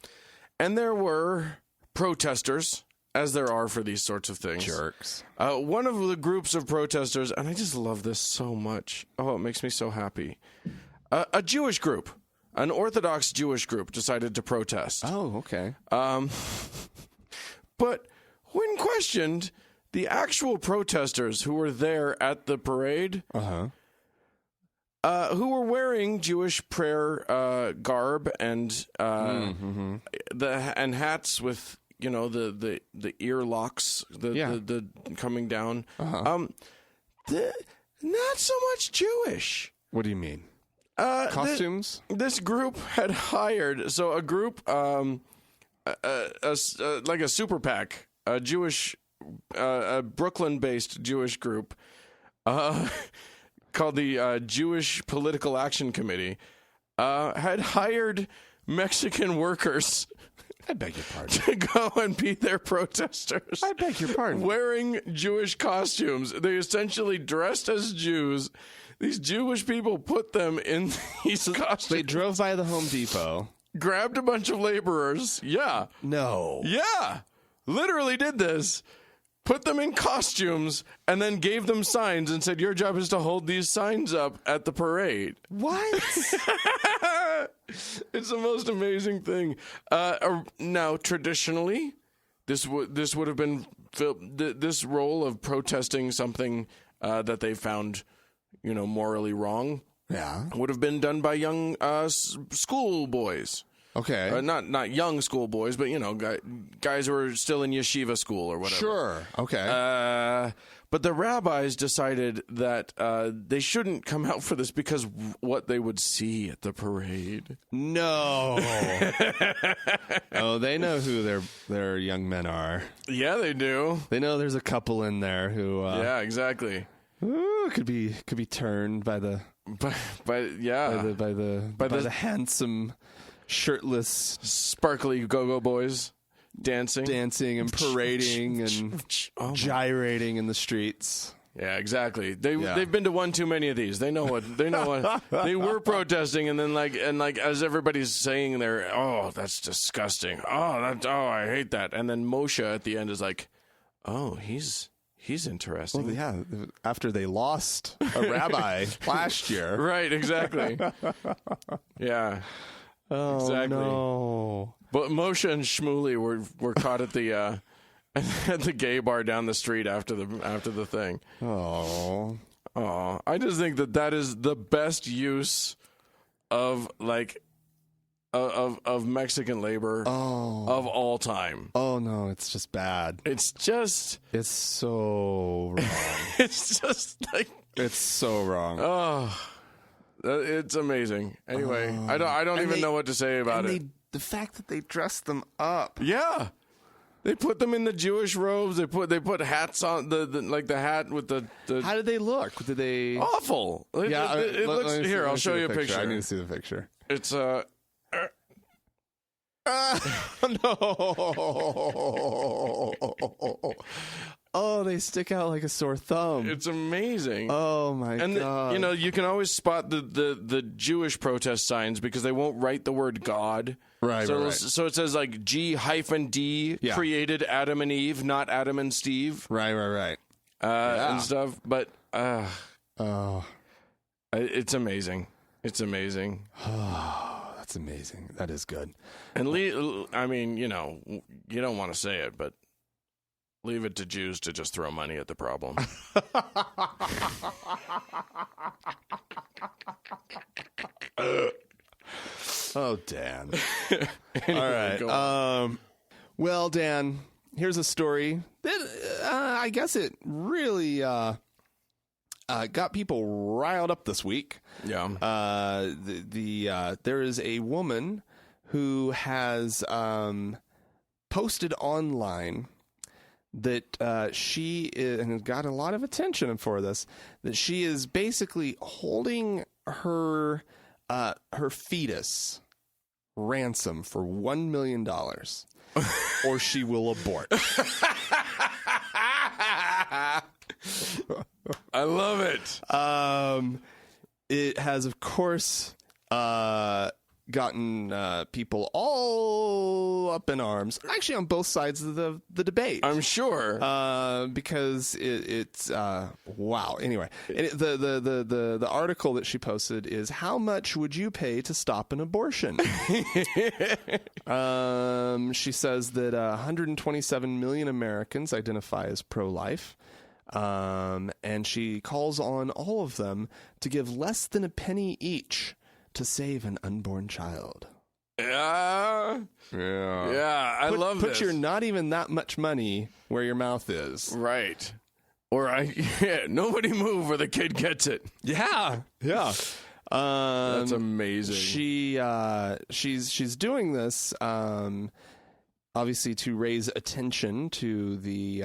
Speaker 2: there were protesters, as there are for these sorts of things.
Speaker 1: Jerks.
Speaker 2: One of the groups of protesters, and I just love this so much. Oh, it makes me so happy. A Jewish group, an Orthodox Jewish group, decided to protest.
Speaker 1: Oh, okay.
Speaker 2: But when questioned, the actual protesters who were there at the parade, who were wearing Jewish prayer garb and and hats with the ear locks, the coming down, not so much Jewish.
Speaker 1: What do you mean? Costumes?
Speaker 2: This group had hired a group, like a super PAC, a Jewish a Brooklyn-based Jewish group called the Jewish Political Action Committee had hired Mexican workers.
Speaker 1: I beg your pardon.
Speaker 2: To go and be their protesters.
Speaker 1: I beg your pardon.
Speaker 2: Wearing Jewish costumes. They essentially dressed as Jews. These Jewish people put them in these costumes.
Speaker 1: They drove by the Home Depot.
Speaker 2: Grabbed a bunch of laborers. Yeah.
Speaker 1: No.
Speaker 2: Yeah. Literally did this. Put them in costumes and then gave them signs and said, your job is to hold these signs up at the parade.
Speaker 1: What?
Speaker 2: It's the most amazing thing. Now, traditionally, this would have been this role of protesting something that they found, morally wrong.
Speaker 1: Yeah.
Speaker 2: Would have been done by young school boys.
Speaker 1: Okay.
Speaker 2: Not young school boys, but guys who are still in yeshiva school or whatever.
Speaker 1: Sure. Okay.
Speaker 2: But the rabbis decided that they shouldn't come out for this because what they would see at the parade.
Speaker 1: No. Oh, they know who their young men are.
Speaker 2: Yeah, they do.
Speaker 1: They know there's a couple in there who.
Speaker 2: Yeah, exactly.
Speaker 1: Could be turned by the.
Speaker 2: By
Speaker 1: the handsome, shirtless,
Speaker 2: sparkly go-go boys dancing and
Speaker 1: parading and gyrating in the streets.
Speaker 2: Yeah, exactly. They've been to one too many of these. They know what they were protesting, and then like as everybody's saying there, oh, that's disgusting. Oh, I hate that. And then Moshe at the end is like, oh, he's interesting.
Speaker 1: Well, yeah, after they lost a rabbi last year.
Speaker 2: Right, exactly. Yeah.
Speaker 1: Oh,
Speaker 2: exactly.
Speaker 1: No.
Speaker 2: But Moshe and Shmuley were caught at the at the gay bar down the street after the thing.
Speaker 1: Oh.
Speaker 2: Oh, I just think that is the best use of of Mexican labor of all time.
Speaker 1: Oh no, it's just bad.
Speaker 2: It's so
Speaker 1: wrong.
Speaker 2: It's just like
Speaker 1: it's so wrong.
Speaker 2: Oh, it's amazing. Anyway, I don't even know what to say about it.
Speaker 1: The fact that they dressed them up.
Speaker 2: Yeah. They put them in the Jewish robes. They put hats on the hat with the.
Speaker 1: How did they look? Did they
Speaker 2: awful?
Speaker 1: Yeah,
Speaker 2: it looks. Here, I'll show you a picture.
Speaker 1: I need to see the picture.
Speaker 2: It's
Speaker 1: no. Oh, they stick out like a sore thumb.
Speaker 2: It's amazing.
Speaker 1: Oh my god!
Speaker 2: And you can always spot the Jewish protest signs because they won't write the word God.
Speaker 1: Right.
Speaker 2: So it says like G-D created Adam and Eve, not Adam and Steve.
Speaker 1: Right.
Speaker 2: And stuff. But it's amazing. It's amazing.
Speaker 1: Oh, that's amazing. That is good.
Speaker 2: And I mean, you don't want to say it, but leave it to Jews to just throw money at the problem.
Speaker 1: Oh, Dan. Anyway, all right. Well, Dan, here's a story that I guess it really got people riled up this week.
Speaker 2: Yeah.
Speaker 1: There is a woman who has posted online that she is, and got a lot of attention for this, that she is basically holding her fetus ransom for $1 million or she will abort.
Speaker 2: I love it.
Speaker 1: It has, of course, gotten people all up in arms, actually on both sides of the debate.
Speaker 2: I'm sure.
Speaker 1: Because it's wow. Anyway, the article that she posted is, how much would you pay to stop an abortion? She says that 127 million Americans identify as pro-life. And she calls on all of them to give less than a penny each to save an unborn child.
Speaker 2: Yeah. I love this.
Speaker 1: Put your not even that much money where your mouth is.
Speaker 2: Right. Or nobody move or the kid gets it.
Speaker 1: Yeah. That's
Speaker 2: amazing.
Speaker 1: She's doing this obviously to raise attention to the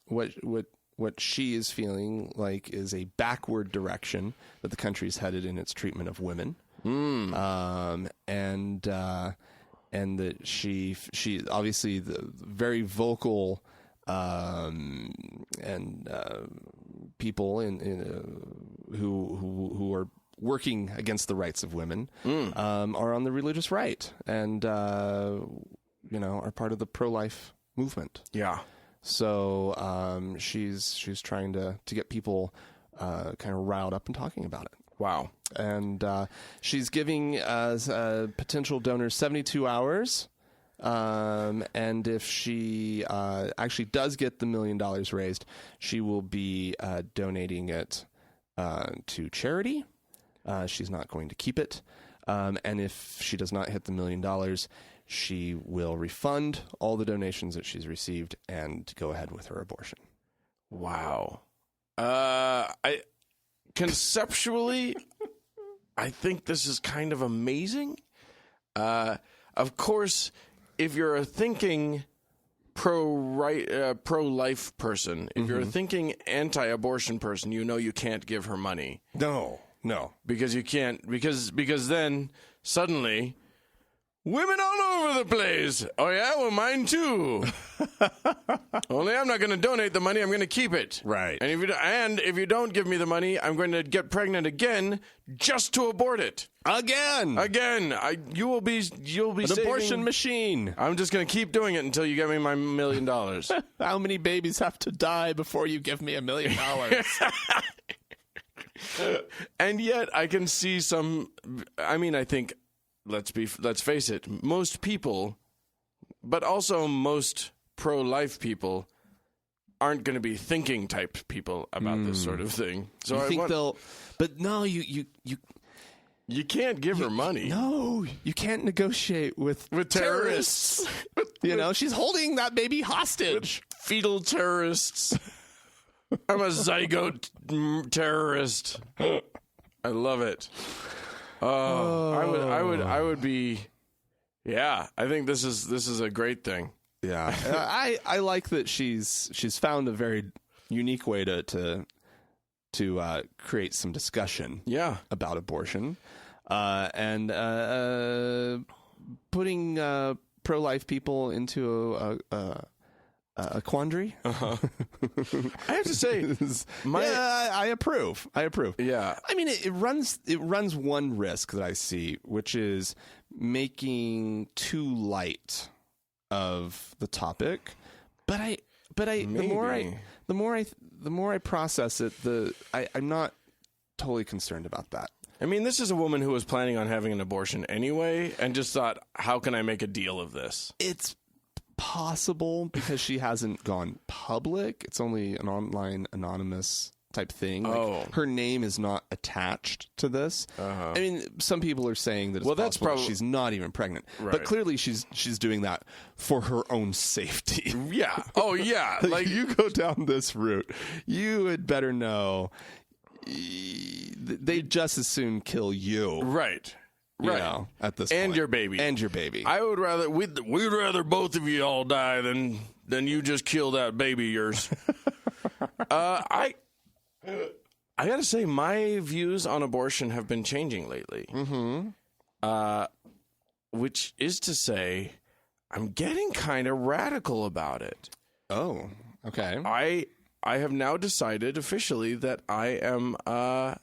Speaker 1: what she is feeling like is a backward direction that the country is headed in its treatment of women. And that she obviously the very vocal people who are working against the rights of women are on the religious right and are part of the pro-life movement.
Speaker 2: Yeah.
Speaker 1: So she's trying to get people kind of riled up and talking about it.
Speaker 2: Wow.
Speaker 1: And she's giving potential donors 72 hours. And if she actually does get the $1 million raised, she will be donating it to charity. She's not going to keep it. And if she does not hit the $1 million, she will refund all the donations that she's received and go ahead with her abortion.
Speaker 2: Wow. Conceptually, I think this is kind of amazing. Of course, if you're a thinking pro-life person, if you're a thinking anti-abortion person, you can't give her money.
Speaker 1: No.
Speaker 2: Because you can't, because then suddenly women all over the place. Oh yeah, well mine too. Only I'm not going to donate the money. I'm going to keep it.
Speaker 1: Right.
Speaker 2: And if you don't give me the money, I'm going to get pregnant again just to abort it.
Speaker 1: Again.
Speaker 2: You'll be
Speaker 1: an
Speaker 2: saving,
Speaker 1: abortion machine.
Speaker 2: I'm just going to keep doing it until you get me my $1 million.
Speaker 1: How many babies have to die before you give me $1 million?
Speaker 2: And yet I can see some, I think, let's face it, most people, but also most pro-life people aren't going to be thinking type people about this sort of thing. So
Speaker 1: I think but no, you
Speaker 2: can't give her money.
Speaker 1: No, you can't negotiate with
Speaker 2: terrorists.
Speaker 1: She's holding that baby hostage.
Speaker 2: With fetal terrorists. I'm a zygote terrorist. I love it. I would be. Yeah, I think this is a great thing.
Speaker 1: Yeah, I like that she's found a very unique way to create some discussion.
Speaker 2: Yeah.
Speaker 1: About abortion, and putting pro-life people into a quandary.
Speaker 2: I have to say,
Speaker 1: I approve.
Speaker 2: Yeah.
Speaker 1: I mean, it runs one risk that I see, which is making too light of the topic. But the more I process it, I'm not totally concerned about that.
Speaker 2: I mean, this is a woman who was planning on having an abortion anyway, and just thought, how can I make a deal of this?
Speaker 1: It's possible because she hasn't gone public. It's only an online anonymous type thing. Her name is not attached to this. I mean, some people are saying that it's possible she's not even pregnant. Right. But clearly she's doing that for her own safety.
Speaker 2: Yeah. Oh, yeah.
Speaker 1: Like you go down this route, you had better know they'd just as soon kill you.
Speaker 2: Right. Right.
Speaker 1: At this
Speaker 2: and
Speaker 1: point.
Speaker 2: your baby.
Speaker 1: And your baby.
Speaker 2: I would rather we'd rather both of you all die than you just kill that baby of yours. I gotta say, my views on abortion have been changing lately. Which is to say, I'm getting kind of radical about it.
Speaker 1: Oh, okay.
Speaker 2: I have now decided officially that I am. I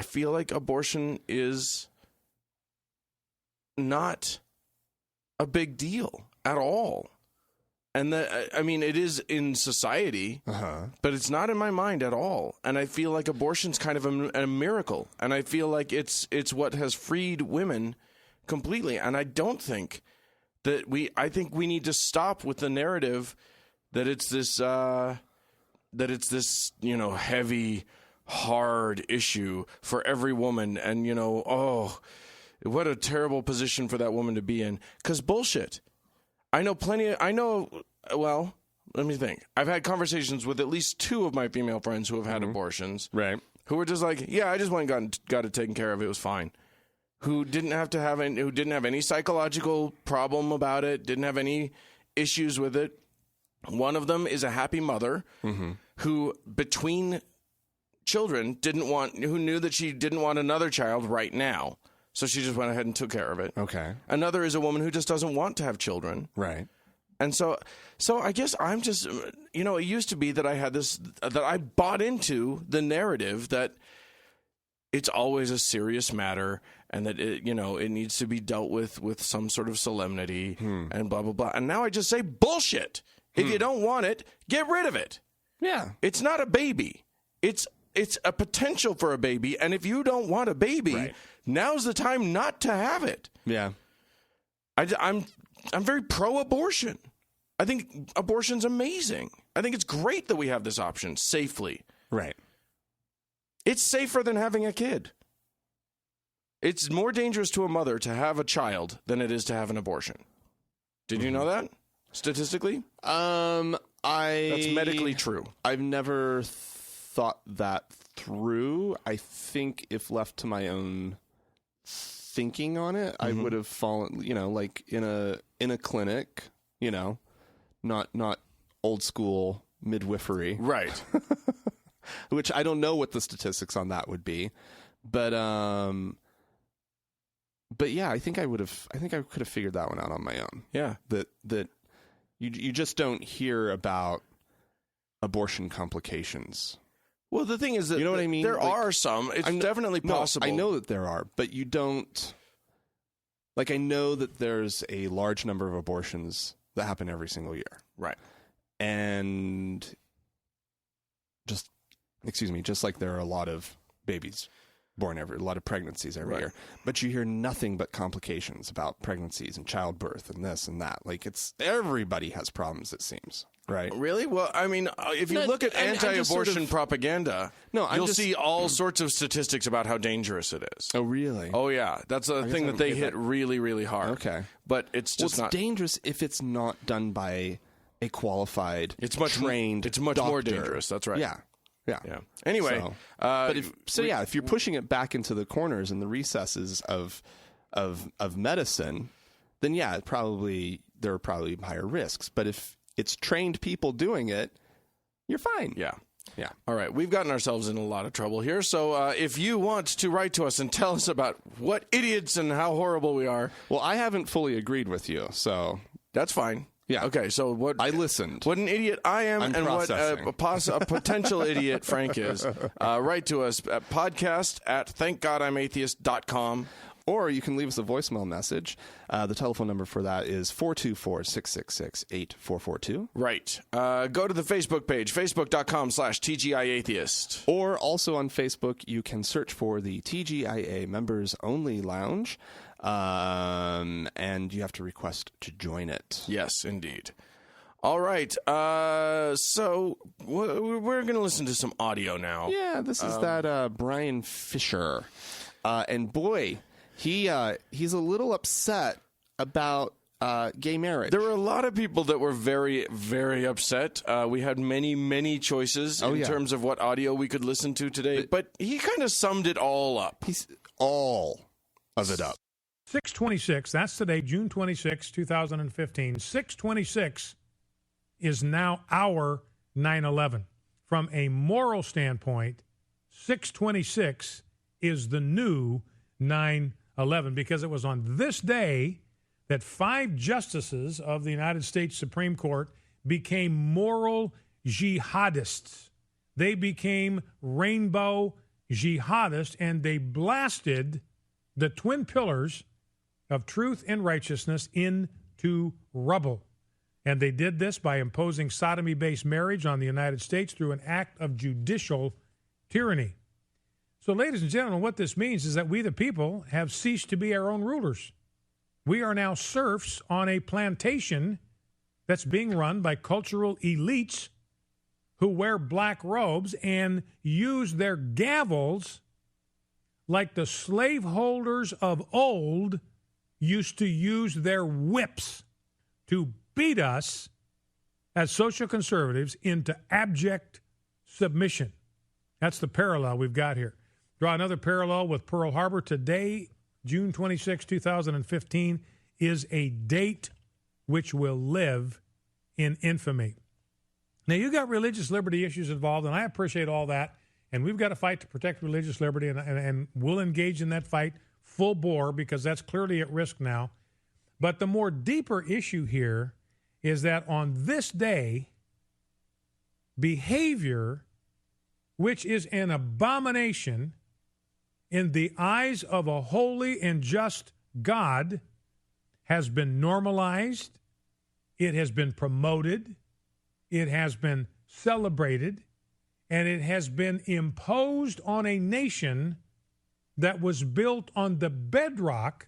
Speaker 2: feel like abortion is not a big deal at all. And that, I mean, it is in society, but it's not in my mind at all. And I feel like abortion's kind of a miracle. And I feel like it's what has freed women completely. And I don't think that I think we need to stop with the narrative that it's this, heavy, hard issue for every woman. And, what a terrible position for that woman to be in. 'Cause bullshit. Well, let me think. I've had conversations with at least 2 of my female friends who have had abortions.
Speaker 1: Right.
Speaker 2: Who were just like, yeah, I just went and got it taken care of. It was fine. who didn't have any psychological problem about it, didn't have any issues with it. One of them is a happy mother who, between children, who knew that she didn't want another child right now. So she just went ahead and took care of it.
Speaker 1: Okay.
Speaker 2: Another is a woman who just doesn't want to have children.
Speaker 1: Right.
Speaker 2: And so I guess I'm just, it used to be that I had that I bought into the narrative that it's always a serious matter and that it needs to be dealt with some sort of solemnity and blah, blah, blah. And now I just say bullshit. If you don't want it, get rid of it.
Speaker 1: Yeah.
Speaker 2: It's not a baby. It's a potential for a baby. And if you don't want a baby, now's the time not to have it.
Speaker 1: Yeah.
Speaker 2: I'm very pro-abortion. I think abortion's amazing. I think it's great that we have this option safely.
Speaker 1: Right.
Speaker 2: It's safer than having a kid. It's more dangerous to a mother to have a child than it is to have an abortion. Did you know that? Statistically? That's medically true.
Speaker 1: I've never thought that through. I think if left to my own thinking on it, I would have fallen, like in a clinic, not old school midwifery.
Speaker 2: Right.
Speaker 1: Which I don't know what the statistics on that would be. But yeah, I think I could have figured that one out on my own.
Speaker 2: Yeah.
Speaker 1: That you just don't hear about abortion complications.
Speaker 2: Well, the thing is that
Speaker 1: what I mean?
Speaker 2: There are some. It's definitely possible.
Speaker 1: I know that there are, but you don't. Like, I know that there's a large number of abortions that happen every single year.
Speaker 2: Right.
Speaker 1: And just like there are a lot of babies born a lot of pregnancies every year. But you hear nothing but complications about pregnancies and childbirth and this and that. Like, everybody has problems, it seems. Right.
Speaker 2: Really? Well, I mean, if you look at anti-abortion propaganda, you'll see all sorts of statistics about how dangerous it is.
Speaker 1: Oh, really?
Speaker 2: Oh, yeah. That's a thing that they hit really, really hard.
Speaker 1: Okay.
Speaker 2: But it's just not
Speaker 1: dangerous if it's not done by a qualified, trained
Speaker 2: It's much
Speaker 1: doctor.
Speaker 2: more dangerous. That's right.
Speaker 1: Yeah.
Speaker 2: Anyway,
Speaker 1: if you're pushing it back into the corners and the recesses of medicine, then there are probably higher risks. But if it's trained people doing it, you're fine.
Speaker 2: Yeah.
Speaker 1: Yeah.
Speaker 2: All right. We've gotten ourselves in a lot of trouble here. So if you want to write to us and tell us about what idiots and how horrible we are.
Speaker 1: Well, I haven't fully agreed with you, so
Speaker 2: that's fine. Yeah. Okay. So
Speaker 1: I listened.
Speaker 2: What an idiot I am,
Speaker 1: I'm
Speaker 2: and
Speaker 1: processing.
Speaker 2: what a potential idiot Frank is. Write to us at podcast@thankgodimatheist.com.
Speaker 1: Or you can leave us a voicemail message. The telephone number for that is 424-666-8442.
Speaker 2: Right. Go to the Facebook page, facebook.com/TGIAtheist.
Speaker 1: Or also on Facebook, you can search for the TGIA Members Only Lounge, and you have to request to join it.
Speaker 2: Yes, indeed. All right. So we're going to listen to some audio now.
Speaker 1: Yeah, this is that Brian Fisher. And boy... He's a little upset about gay marriage.
Speaker 2: There were a lot of people that were very, very upset. We had many, many choices in terms of what audio we could listen to today, but he kind of summed it all up.
Speaker 1: He's all of it up.
Speaker 3: 626, that's today, June 26, 2015. 626 is now our 9/11. From a moral standpoint, 626 is the new 9/11, because it was on this day that 5 justices of the United States Supreme Court became moral jihadists. They became rainbow jihadists, and they blasted the twin pillars of truth and righteousness into rubble. And they did this by imposing sodomy-based marriage on the United States through an act of judicial tyranny. So, ladies and gentlemen, what this means is that we, the people, have ceased to be our own rulers. We are now serfs on a plantation that's being run by cultural elites who wear black robes and use their gavels like the slaveholders of old used to use their whips to beat us as social conservatives into abject submission. That's the parallel we've got here. Draw another parallel with Pearl Harbor. Today, June 26, 2015, is a date which will live in infamy. Now, you got religious liberty issues involved, and I appreciate all that. And we've got to fight to protect religious liberty, and we'll engage in that fight full bore because that's clearly at risk now. But the more deeper issue here is that on this day, behavior which is an abomination in the eyes of a holy and just God has been normalized, it has been promoted, it has been celebrated, and it has been imposed on a nation that was built on the bedrock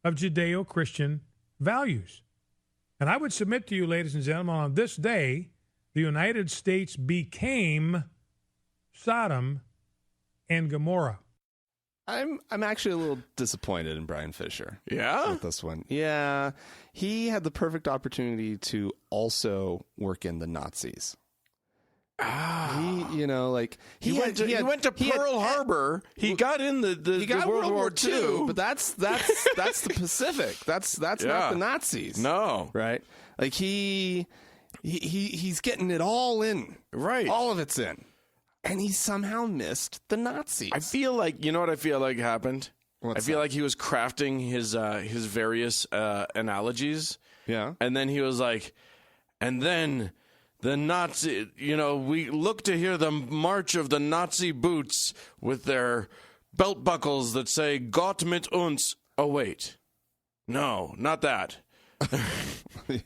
Speaker 3: of Judeo-Christian values. And I would submit to you, ladies and gentlemen, on this day, the United States became Sodom and Gomorrah.
Speaker 1: I'm actually a little disappointed in Brian Fisher.
Speaker 2: Yeah?
Speaker 1: With this one. Yeah. He had the perfect opportunity to also work in the Nazis. He went to
Speaker 2: Pearl Harbor. He got in the World War II.
Speaker 1: But that's the Pacific. That's not the Nazis.
Speaker 2: No.
Speaker 1: Right? Like he's getting it all in.
Speaker 2: Right.
Speaker 1: All of it's in. And he somehow missed the Nazis.
Speaker 2: I feel like, you know what I feel like happened?
Speaker 1: What's
Speaker 2: I feel
Speaker 1: that?
Speaker 2: like he was crafting his various analogies.
Speaker 1: Yeah.
Speaker 2: And then he was like, and then the Nazi, we look to hear the march of the Nazi boots with their belt buckles that say Gott mit uns. Oh, wait. No, not that.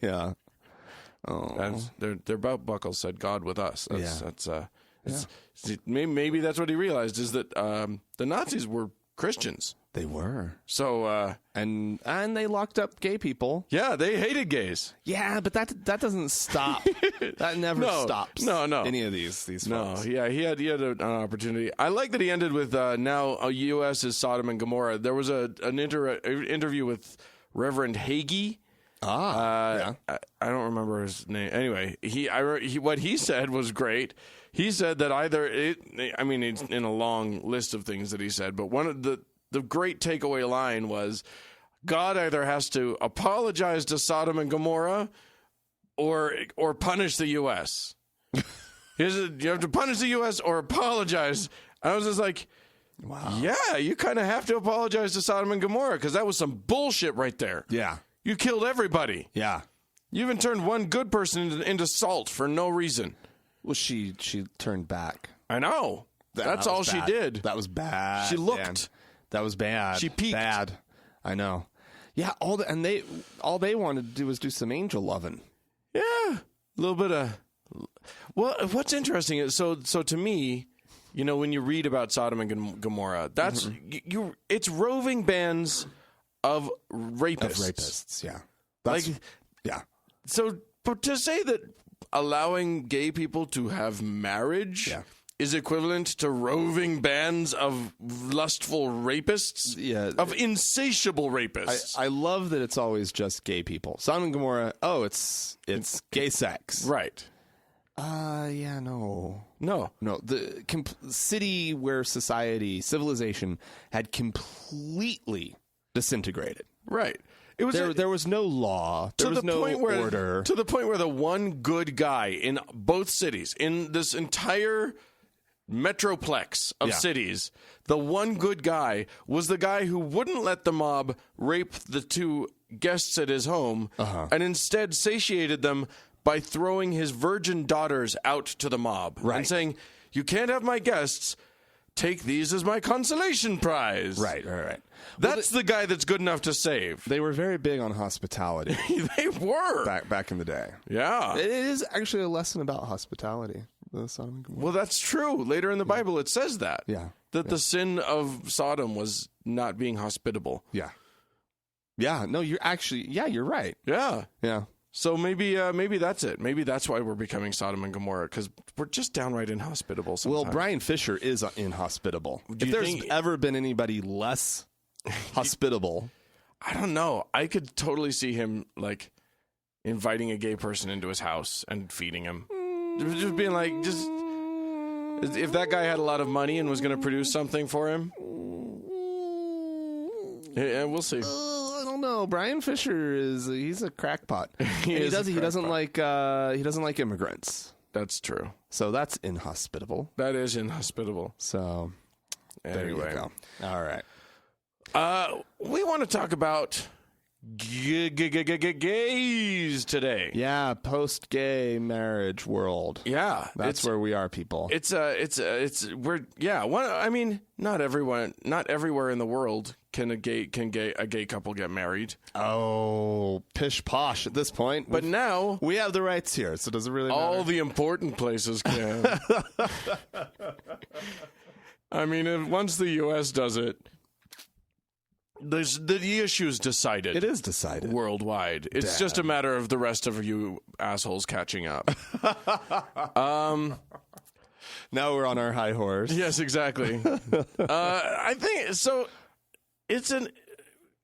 Speaker 1: Yeah. Oh.
Speaker 2: Their belt buckles said God with us. Maybe that's what he realized is that the Nazis were Christians.
Speaker 1: They were.
Speaker 2: So
Speaker 1: and they locked up gay people.
Speaker 2: yeah, they hated gays.
Speaker 1: Yeah, but that doesn't stop. That never stops.
Speaker 2: No.
Speaker 1: Any of these
Speaker 2: No,
Speaker 1: folks.
Speaker 2: yeah, he had an opportunity. I like that he ended with now a U.S. is Sodom and Gomorrah. There was an interview with Reverend Hagee.
Speaker 1: Yeah.
Speaker 2: I don't remember his name. Anyway, what he said was great. He said that it's in a long list of things that he said, but one of the great takeaway line was God either has to apologize to Sodom and Gomorrah or punish the U.S. You have to punish the U.S. or apologize. I was just like, wow. Yeah, you kind of have to apologize to Sodom and Gomorrah because that was some bullshit right there.
Speaker 1: Yeah.
Speaker 2: You killed everybody.
Speaker 1: Yeah.
Speaker 2: You even turned one good person into salt for no reason.
Speaker 1: Well, she turned back.
Speaker 2: I know. That's all she did.
Speaker 1: That was bad.
Speaker 2: She looked.
Speaker 1: Dan. That was bad.
Speaker 2: She peeked.
Speaker 1: Bad. I know. Yeah. All they wanted to do was do some angel loving.
Speaker 2: Yeah. A little bit of. Well, what's interesting is so to me, when you read about Sodom and Gomorrah, that's it's roving bands of rapists.
Speaker 1: Yeah. Yeah.
Speaker 2: So, but to say that allowing gay people to have marriage is equivalent to roving bands of lustful rapists, of insatiable rapists.
Speaker 1: I love that it's always just gay people. Sodom and Gomorrah. Oh, it's gay sex.
Speaker 2: Right.
Speaker 1: Yeah, no.
Speaker 2: No.
Speaker 1: The city where civilization had completely disintegrated.
Speaker 2: Right. It was
Speaker 1: there was no law. There was no order.
Speaker 2: To the point where the one good guy in both cities, in this entire metroplex of cities, the one good guy was the guy who wouldn't let the mob rape the two guests at his home and instead satiated them by throwing his virgin daughters out to the mob and saying, "You can't have my guests. Take these as my consolation prize."
Speaker 1: Right.
Speaker 2: That's the guy that's good enough to save.
Speaker 1: They were very big on hospitality.
Speaker 2: They were.
Speaker 1: Back in the day.
Speaker 2: Yeah.
Speaker 1: It is actually a lesson about hospitality. The Sodom and Gomorrah.
Speaker 2: Well, that's true. Later in the Bible, it says that.
Speaker 1: Yeah.
Speaker 2: That the sin of Sodom was not being hospitable.
Speaker 1: Yeah. Yeah. No, you're right.
Speaker 2: Yeah.
Speaker 1: Yeah.
Speaker 2: So maybe that's it. Maybe that's why we're becoming Sodom and Gomorrah, because we're just downright inhospitable sometimes.
Speaker 1: Well, Brian Fisher is inhospitable.
Speaker 2: If
Speaker 1: there's ever been anybody less hospitable,
Speaker 2: I don't know. I could totally see him like inviting a gay person into his house and feeding him. Just being like, if that guy had a lot of money and was going to produce something for him. Yeah, we'll see.
Speaker 1: I don't know. Brian Fisher he's a crackpot.
Speaker 2: He
Speaker 1: doesn't like immigrants.
Speaker 2: That's true.
Speaker 1: So that's inhospitable.
Speaker 2: That is inhospitable.
Speaker 1: So there you
Speaker 2: Anyway.
Speaker 1: go. All right.
Speaker 2: We want to talk about gays today.
Speaker 1: Yeah, post-gay marriage world.
Speaker 2: Yeah,
Speaker 1: That's where we are, people.
Speaker 2: not everywhere in the world can a gay couple get married.
Speaker 1: Oh, pish posh at this point.
Speaker 2: But now
Speaker 1: we have the rights here, so does it really matter?
Speaker 2: all the important places can. I mean, once the U.S. does it, the issue's decided.
Speaker 1: It is decided.
Speaker 2: Worldwide. It's just a matter of the rest of you assholes catching up.
Speaker 1: Now we're on our high horse.
Speaker 2: Yes, exactly. I think so.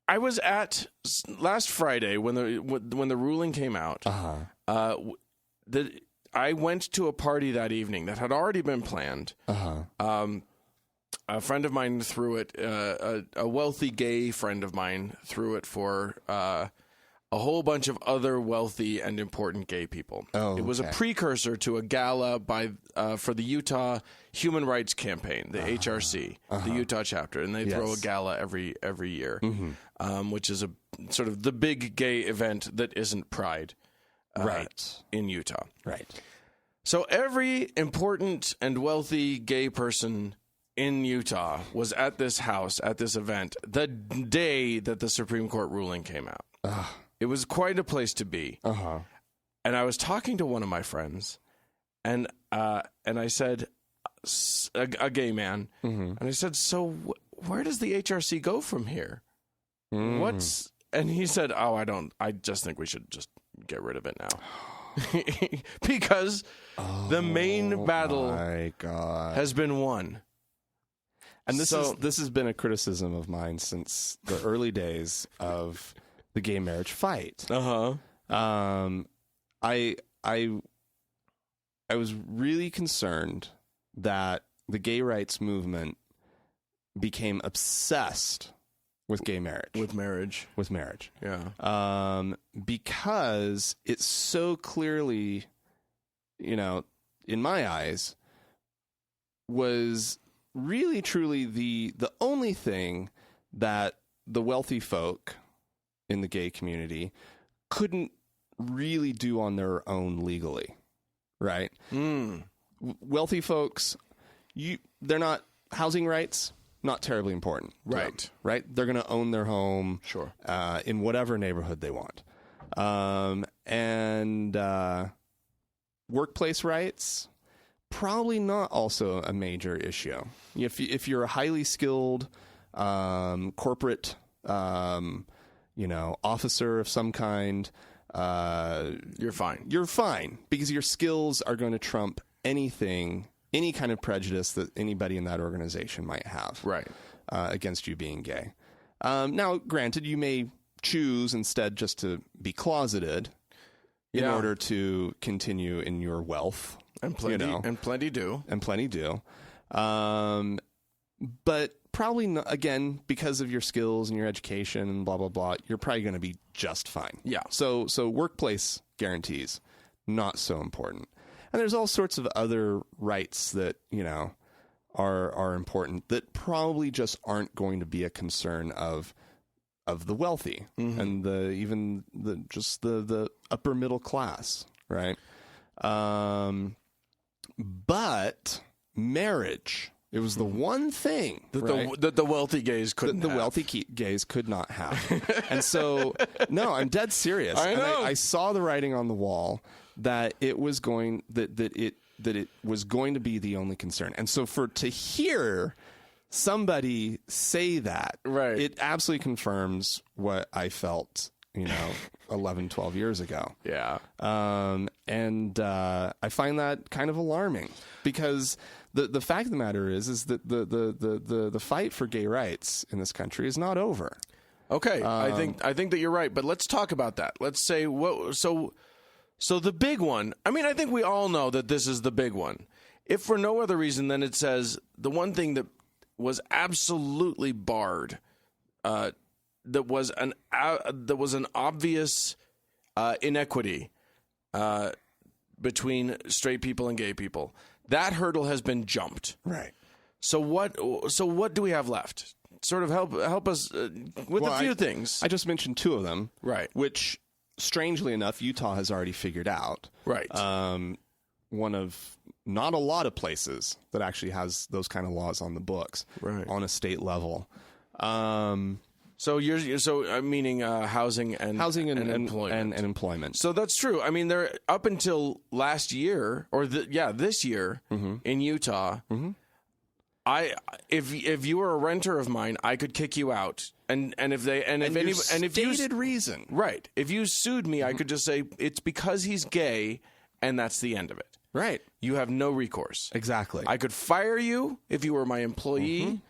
Speaker 2: I was at last Friday when the ruling came out. I went to a party that evening that had already been planned. A friend of mine threw it. A wealthy gay friend of mine threw it for a whole bunch of other wealthy and important gay people.
Speaker 1: Oh,
Speaker 2: it was a precursor to a gala for the Utah Human Rights Campaign, the HRC, the Utah chapter, and they throw a gala every year, which is a sort of the big gay event that isn't Pride, in Utah.
Speaker 1: Right.
Speaker 2: So every important and wealthy gay person in Utah was at this house, at this event, the day that the Supreme Court ruling came out. It was quite a place to be. And I was talking to one of my friends, and I said, a gay man, and I said, so where does the HRC go from here? And he said, I just think we should just get rid of it now. Because the main battle has been won.
Speaker 1: And this has been a criticism of mine since the early days of the gay marriage fight. I was really concerned that the gay rights movement became obsessed with gay marriage. With marriage.
Speaker 2: Yeah.
Speaker 1: Because it's so clearly, in my eyes, was really truly the only thing that the wealthy folk in the gay community couldn't really do on their own legally, right? Wealthy folks, they're not housing rights, not terribly important, to them, right? They're going to own their home, in whatever neighborhood they want, and workplace rights. Probably not also a major issue. If you're a highly skilled corporate, officer of some kind,
Speaker 2: you're fine.
Speaker 1: You're fine because your skills are going to trump any kind of prejudice that anybody in that organization might have, against you being gay. Now, granted, you may choose instead just to be closeted in order to continue in your wealth.
Speaker 2: And plenty do.
Speaker 1: But probably not, again, because of your skills and your education and blah, blah, blah, you're probably going to be just fine.
Speaker 2: Yeah.
Speaker 1: So workplace guarantees, not so important. And there's all sorts of other rights that, are important that probably just aren't going to be a concern of the wealthy and the upper middle class, right? But marriage, it was the one thing
Speaker 2: that the wealthy gays couldn't have.
Speaker 1: The wealthy gays could not have. And so, no, I'm dead serious.
Speaker 2: I know.
Speaker 1: And I saw the writing on the wall that it was going that it was going to be the only concern. And so to hear somebody say that, it absolutely confirms what I felt 11, 12 years ago.
Speaker 2: Yeah.
Speaker 1: And I find that kind of alarming because the fact of the matter is that the fight for gay rights in this country is not over.
Speaker 2: Okay. I think that you're right, but let's talk about that. Let's say so the big one, I think we all know that this is the big one. If for no other reason than it says the one thing that was absolutely barred was an obvious inequity between straight people and gay people. That hurdle has been jumped.
Speaker 1: Right.
Speaker 2: So what do we have left? Sort of help us with a few things.
Speaker 1: I just mentioned two of them.
Speaker 2: Right.
Speaker 1: Which, strangely enough, Utah has already figured out.
Speaker 2: Right.
Speaker 1: One of not a lot of places that actually has those kind of laws on the books.
Speaker 2: Right.
Speaker 1: On a state level.
Speaker 2: So meaning housing and
Speaker 1: employment. And employment.
Speaker 2: So that's true. I mean, there up until last year this year in Utah, if you were a renter of mine, I could kick you out. And if you
Speaker 1: reason.
Speaker 2: Right. If you sued me, I could just say it's because he's gay, and that's the end of it.
Speaker 1: Right.
Speaker 2: You have no recourse.
Speaker 1: Exactly.
Speaker 2: I could fire you if you were my employee.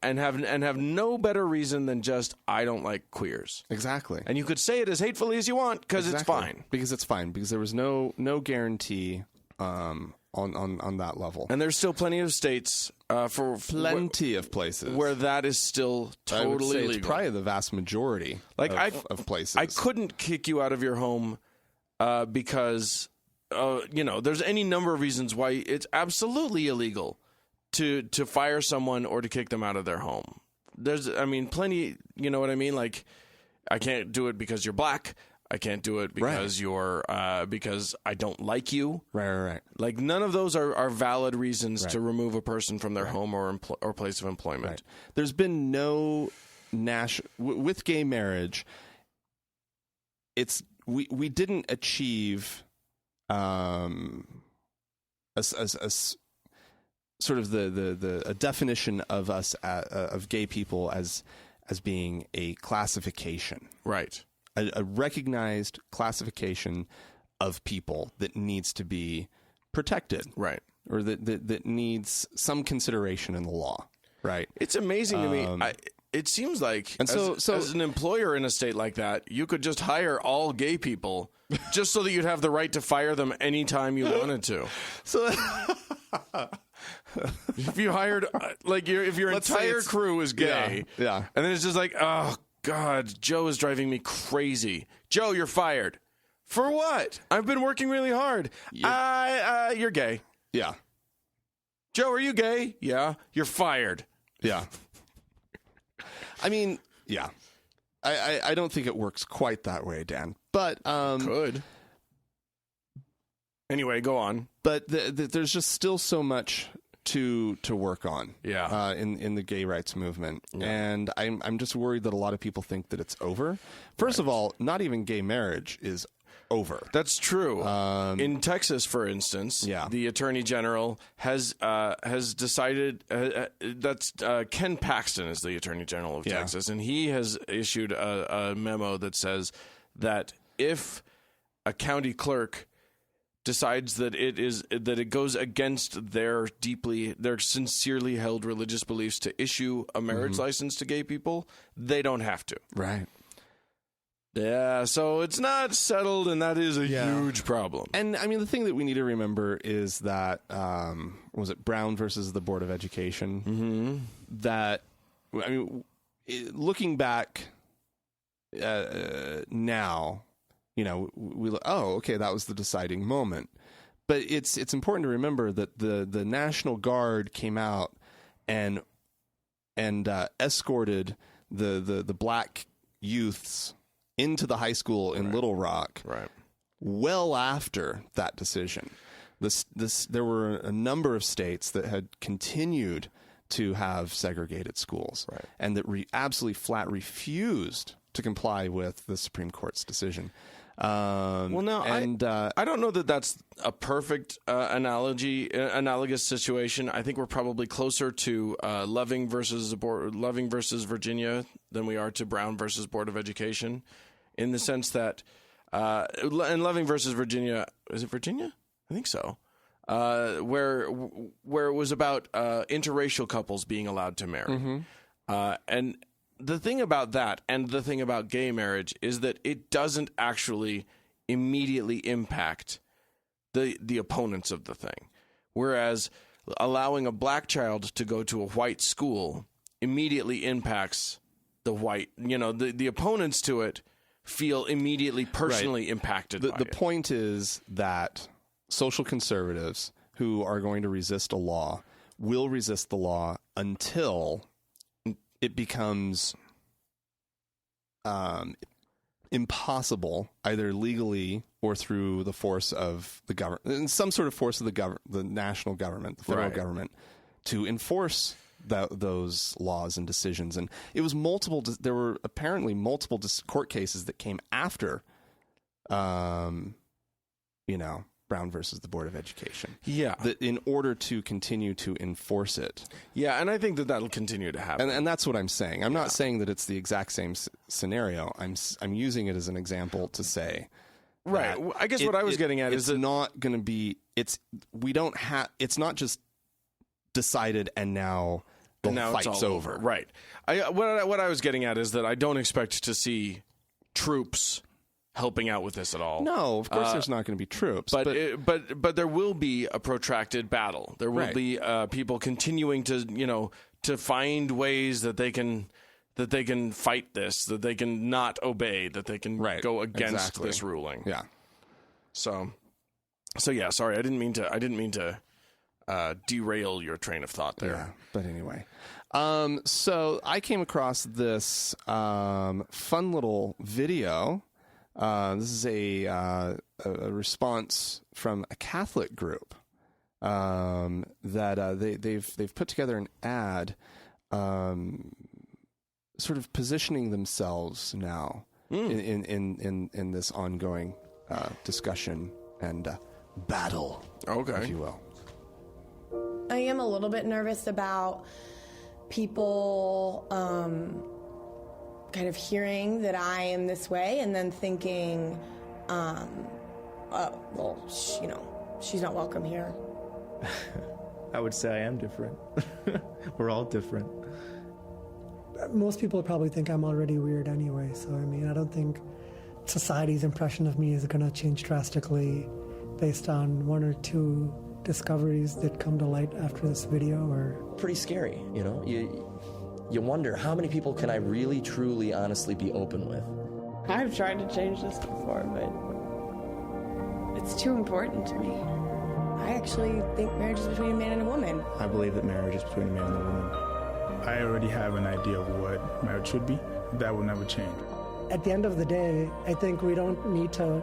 Speaker 2: And have no better reason than just I don't like queers.
Speaker 1: Exactly.
Speaker 2: And you could say it as hatefully as you want because it's fine.
Speaker 1: Because it's fine. Because there was no guarantee on that level.
Speaker 2: And there's still plenty of states for
Speaker 1: plenty of places
Speaker 2: where that is still totally
Speaker 1: I would say
Speaker 2: legal.
Speaker 1: It's probably the vast majority of places.
Speaker 2: I couldn't kick you out of your home because there's any number of reasons why it's absolutely illegal to fire someone or to kick them out of their home. There's plenty, you know what I mean? Like, I can't do it because you're black. I can't do it because you're because I don't like you.
Speaker 1: Right.
Speaker 2: Like, none of those are valid reasons to remove a person from their home or place of employment.
Speaker 1: Right. There's been no with gay marriage. We didn't achieve a sort of a definition of us of gay people as being a classification,
Speaker 2: right?
Speaker 1: A recognized classification of people that needs to be protected,
Speaker 2: right?
Speaker 1: Or that needs some consideration in the law, right?
Speaker 2: It's amazing to me. It seems like, and as an employer in a state like that, you could just hire all gay people just so that you'd have the right to fire them anytime you wanted to.
Speaker 1: So.
Speaker 2: If you hired, if your entire crew is gay,
Speaker 1: yeah,
Speaker 2: and then it's just like, oh God, Joe is driving me crazy. Joe, you're fired. For what? I've been working really hard. You're gay.
Speaker 1: Yeah.
Speaker 2: Joe, are you gay? Yeah. You're fired.
Speaker 1: Yeah. I mean, yeah. I don't think it works quite that way, Dan. But
Speaker 2: could. Anyway, go on.
Speaker 1: But there's just still so much to work on.
Speaker 2: Yeah.
Speaker 1: In the gay rights movement, and I'm just worried that a lot of people think that it's over. First of all, not even gay marriage is over.
Speaker 2: That's true. In Texas, for instance, the Attorney General has decided that's Ken Paxton is the Attorney General of Texas, and he has issued a memo that says that if a county clerk decides that it goes against their sincerely held religious beliefs to issue a marriage license to gay people, they don't have to.
Speaker 1: Right.
Speaker 2: Yeah, so it's not settled, and that is a huge problem.
Speaker 1: And I mean, the thing that we need to remember is that was it Brown versus the Board of Education? Mm-hmm. That, I mean, looking back now, okay, that was the deciding moment. But it's important to remember that the National Guard came out and escorted the black youths into the high school in Little Rock, well after that decision. There were a number of states that had continued to have segregated schools, and that absolutely flat refused to comply with the Supreme Court's decision.
Speaker 2: I don't know that that's a perfect analogous situation. I think we're probably closer to Loving versus Virginia than we are to Brown versus Board of Education, in the sense that in Loving versus Virginia, is it Virginia? I think so. Where it was about interracial couples being allowed to marry, and the thing about that and the thing about gay marriage is that it doesn't actually immediately impact the opponents of the thing. Whereas allowing a black child to go to a white school immediately impacts the white, the opponents to it feel immediately personally impacted by
Speaker 1: the
Speaker 2: it.
Speaker 1: point is that social conservatives who are going to resist a law will resist the law until it becomes impossible, either legally or through the force of the government, some sort of force of the national government, the federal government, to enforce those laws and decisions. And it was there were apparently multiple court cases that came after, Brown versus the Board of Education.
Speaker 2: Yeah.
Speaker 1: That in order to continue to enforce it.
Speaker 2: Yeah, and I think that'll continue to happen.
Speaker 1: And that's what I'm saying. I'm not saying that it's the exact same scenario. I'm using it as an example to say.
Speaker 2: Right. I guess what I was getting at is that
Speaker 1: not going to be. It's not just decided and now the fight's
Speaker 2: it's all over. Right. What I was getting at is that I don't expect to see troops helping out with this at all.
Speaker 1: No, of course there's not going to be troops.
Speaker 2: But there will be a protracted battle. There will be people continuing to find ways that they can fight this, that they can not obey, that they can go against this ruling.
Speaker 1: Yeah.
Speaker 2: So yeah. Sorry, I didn't mean to derail your train of thought there.
Speaker 1: Yeah, but anyway. So I came across this fun little video. This is a response from a Catholic group that they've put together an ad, sort of positioning themselves now in this ongoing discussion and battle, if you will.
Speaker 4: I am a little bit nervous about people kind of hearing that I am this way and then thinking, she's not welcome here.
Speaker 5: I would say I am different. We're all different.
Speaker 6: Most people probably think I'm already weird anyway, so I don't think society's impression of me is going to change drastically based on one or two discoveries that come to light after this video. Or
Speaker 7: pretty scary, you wonder, how many people can I really, truly, honestly be open with?
Speaker 4: I've tried to change this before, but it's too important to me. I actually think marriage is between a man and a woman.
Speaker 5: I believe that marriage is between a man and a woman. I already have an idea of what marriage should be. That will never change.
Speaker 6: At the end of the day, I think we don't need to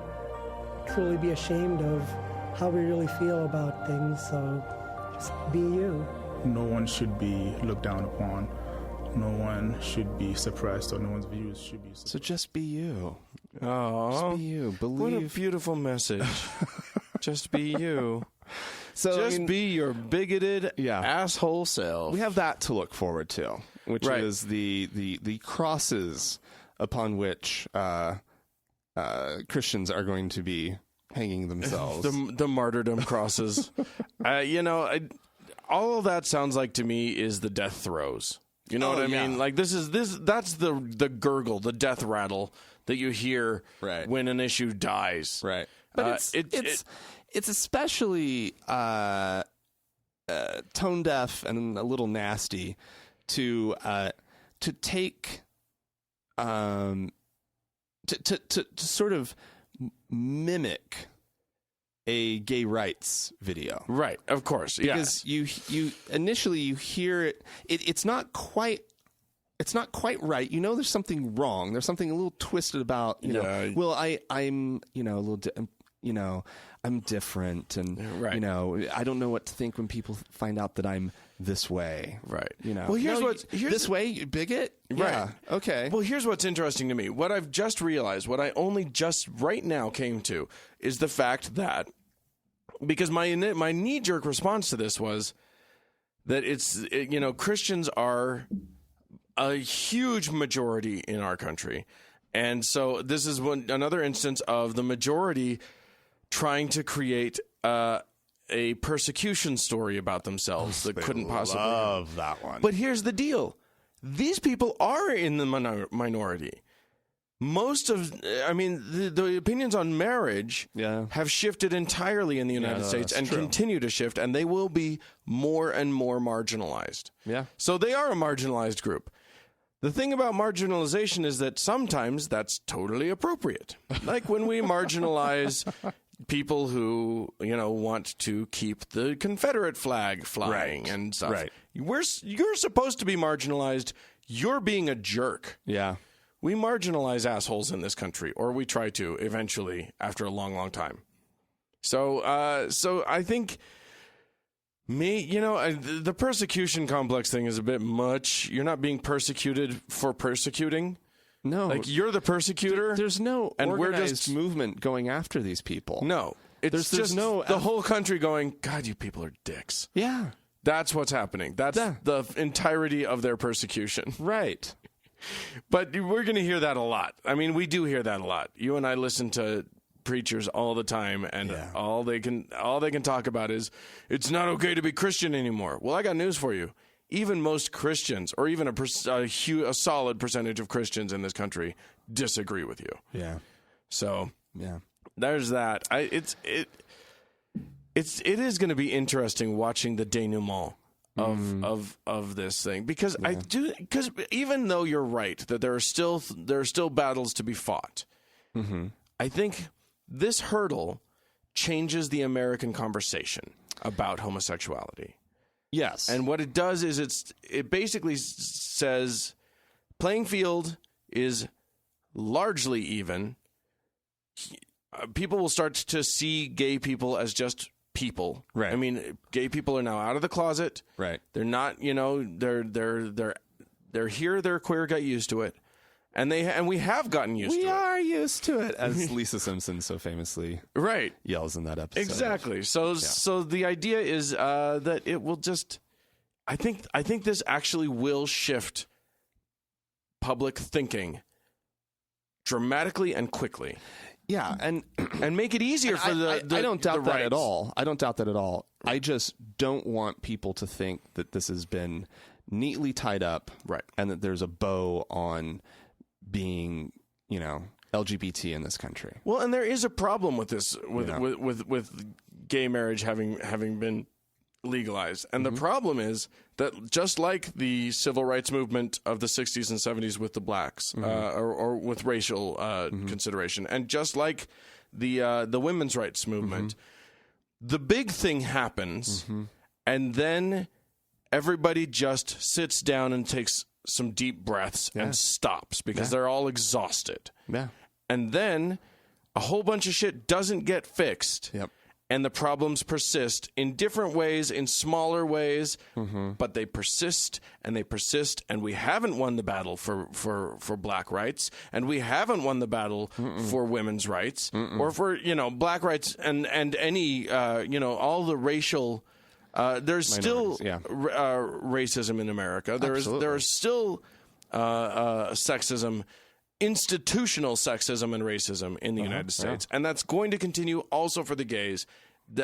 Speaker 6: truly be ashamed of how we really feel about things, so just be you.
Speaker 5: No one should be looked down upon. No one should be suppressed, or no one's views should be suppressed.
Speaker 1: So just be you.
Speaker 2: Oh,
Speaker 1: just be you. Believe.
Speaker 2: What a beautiful message. Just be you. So just be your bigoted asshole self.
Speaker 1: We have that to look forward to, which is the crosses upon which Christians are going to be hanging themselves.
Speaker 2: the martyrdom crosses. All of that sounds like to me is the death throes. You know what I mean? Like that's the gurgle, the death rattle that you hear when an issue dies.
Speaker 1: Right. But it's especially tone deaf and a little nasty to take to sort of mimic a gay rights video.
Speaker 2: Right, of course.
Speaker 1: Because you initially you hear it's not quite right. There's something wrong. There's something a little twisted about, well, I'm a little I'm different, and I don't know what to think when people find out that I'm this way.
Speaker 2: Right.
Speaker 1: Well, here's this way, you bigot.
Speaker 2: Right.
Speaker 1: Yeah. Okay.
Speaker 2: Well, here's what's interesting to me. What I've just realized, what I only just right now came to, is the fact that because my knee-jerk response to this was that Christians are a huge majority in our country, and so this is another instance of the majority trying to create a persecution story about themselves that couldn't possibly
Speaker 1: love that one.
Speaker 2: But here's the deal. These people are in the minority. Most of, the opinions on marriage have shifted entirely in the United States and continue to shift, and they will be more and more marginalized.
Speaker 1: Yeah.
Speaker 2: So they are a marginalized group. The thing about marginalization is that sometimes that's totally appropriate. Like when we marginalize people who, want to keep the Confederate flag flying and stuff.
Speaker 1: Right.
Speaker 2: You're supposed to be marginalized. You're being a jerk.
Speaker 1: Yeah.
Speaker 2: We marginalize assholes in this country, or we try to eventually after a long, long time. So I think the persecution complex thing is a bit much. You're not being persecuted for persecuting.
Speaker 1: No.
Speaker 2: Like, you're the persecutor.
Speaker 1: There's no
Speaker 2: and we're
Speaker 1: organized
Speaker 2: just
Speaker 1: movement going after these people.
Speaker 2: No. It's
Speaker 1: There's
Speaker 2: just
Speaker 1: no
Speaker 2: the whole country going, God, you people are dicks.
Speaker 1: Yeah.
Speaker 2: That's what's happening. That's the entirety of their persecution.
Speaker 1: Right.
Speaker 2: But we're going to hear that a lot. I mean, we do hear that a lot. You and I listen to preachers all the time, and all they can talk about is it's not okay to be Christian anymore. Well, I got news for you. Even most Christians, or even a solid percentage of Christians in this country, disagree with you.
Speaker 1: Yeah.
Speaker 2: So
Speaker 1: Yeah.
Speaker 2: there's that. It is going to be interesting watching the denouement of this thing, because because even though you're right that there are still battles to be fought, I think this hurdle changes the American conversation about homosexuality.
Speaker 1: Yes.
Speaker 2: And what it does is it basically says playing field is largely even. People will start to see gay people as just people.
Speaker 1: Right.
Speaker 2: I mean, gay people are now out of the closet.
Speaker 1: Right.
Speaker 2: They're not, they're here, they're queer, got used to it. And we have gotten used to it.
Speaker 1: We are used to it, as Lisa Simpson so famously yells in that episode.
Speaker 2: Exactly. So the idea is that it will just, I think this actually will shift public thinking dramatically and quickly.
Speaker 1: Yeah, and
Speaker 2: make it easier for
Speaker 1: I don't doubt that
Speaker 2: rights.
Speaker 1: at all. I don't doubt that at all. I just don't want people to think that this has been neatly tied up,
Speaker 2: right,
Speaker 1: and that there's a bow on being, LGBT in this country.
Speaker 2: Well, and there is a problem with this, with gay marriage having been legalized, and the problem is that just like the civil rights movement of the 60s and 70s with the blacks, or with racial consideration, and just like the women's rights movement, the big thing happens, and then everybody just sits down and takes some deep breaths and stops because they're all exhausted.
Speaker 1: Yeah.
Speaker 2: And then a whole bunch of shit doesn't get fixed.
Speaker 1: Yep.
Speaker 2: And the problems persist in different ways, in smaller ways, but they persist, and we haven't won the battle for black rights, and we haven't won the battle for women's rights, or for, black rights and any, all the racial... there's still racism in America. There is still sexism, institutional sexism and racism in the United States, and that's going to continue also for the gays.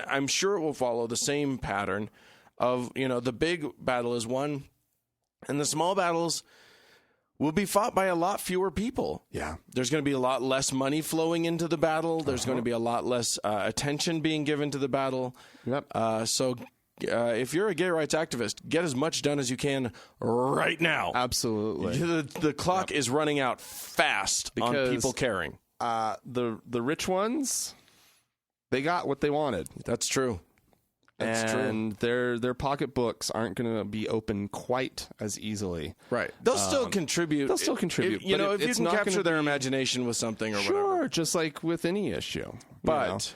Speaker 2: I'm sure it will follow the same pattern of, the big battle is won, and the small battles will be fought by a lot fewer people.
Speaker 1: Yeah.
Speaker 2: There's going to be a lot less money flowing into the battle. There's going to be a lot less attention being given to the battle.
Speaker 1: Yep.
Speaker 2: If you're a gay rights activist, get as much done as you can right now.
Speaker 1: Absolutely.
Speaker 2: The clock is running out fast on people caring.
Speaker 1: The rich ones, they got what they wanted.
Speaker 2: That's true.
Speaker 1: And their pocketbooks aren't going to be open quite as easily.
Speaker 2: Right. They'll still contribute.
Speaker 1: They'll still contribute.
Speaker 2: If you can
Speaker 1: not
Speaker 2: capture their imagination with something or whatever.
Speaker 1: Sure, just like with any issue.
Speaker 2: But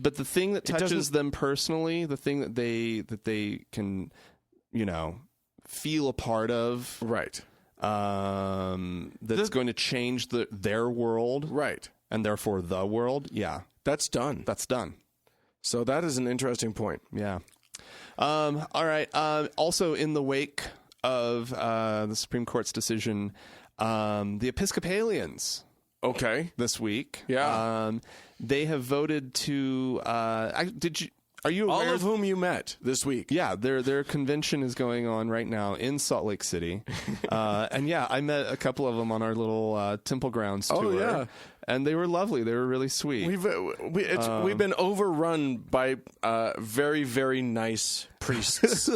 Speaker 1: the thing that touches them personally, the thing that they can, feel a part of,
Speaker 2: right?
Speaker 1: That's going to change their world,
Speaker 2: right?
Speaker 1: And therefore the world. Yeah,
Speaker 2: that's done.
Speaker 1: That's done.
Speaker 2: So that is an interesting point.
Speaker 1: Yeah. All right. Also, in the wake of the Supreme Court's decision, the Episcopalians.
Speaker 2: Okay.
Speaker 1: This week.
Speaker 2: Yeah.
Speaker 1: They have voted to. Are you aware?
Speaker 2: All of whom you met this week.
Speaker 1: Yeah, their convention is going on right now in Salt Lake City. And yeah, I met a couple of them on our little Temple Grounds tour.
Speaker 2: Oh, yeah.
Speaker 1: And they were lovely. They were really sweet.
Speaker 2: We've been overrun by very, very nice priests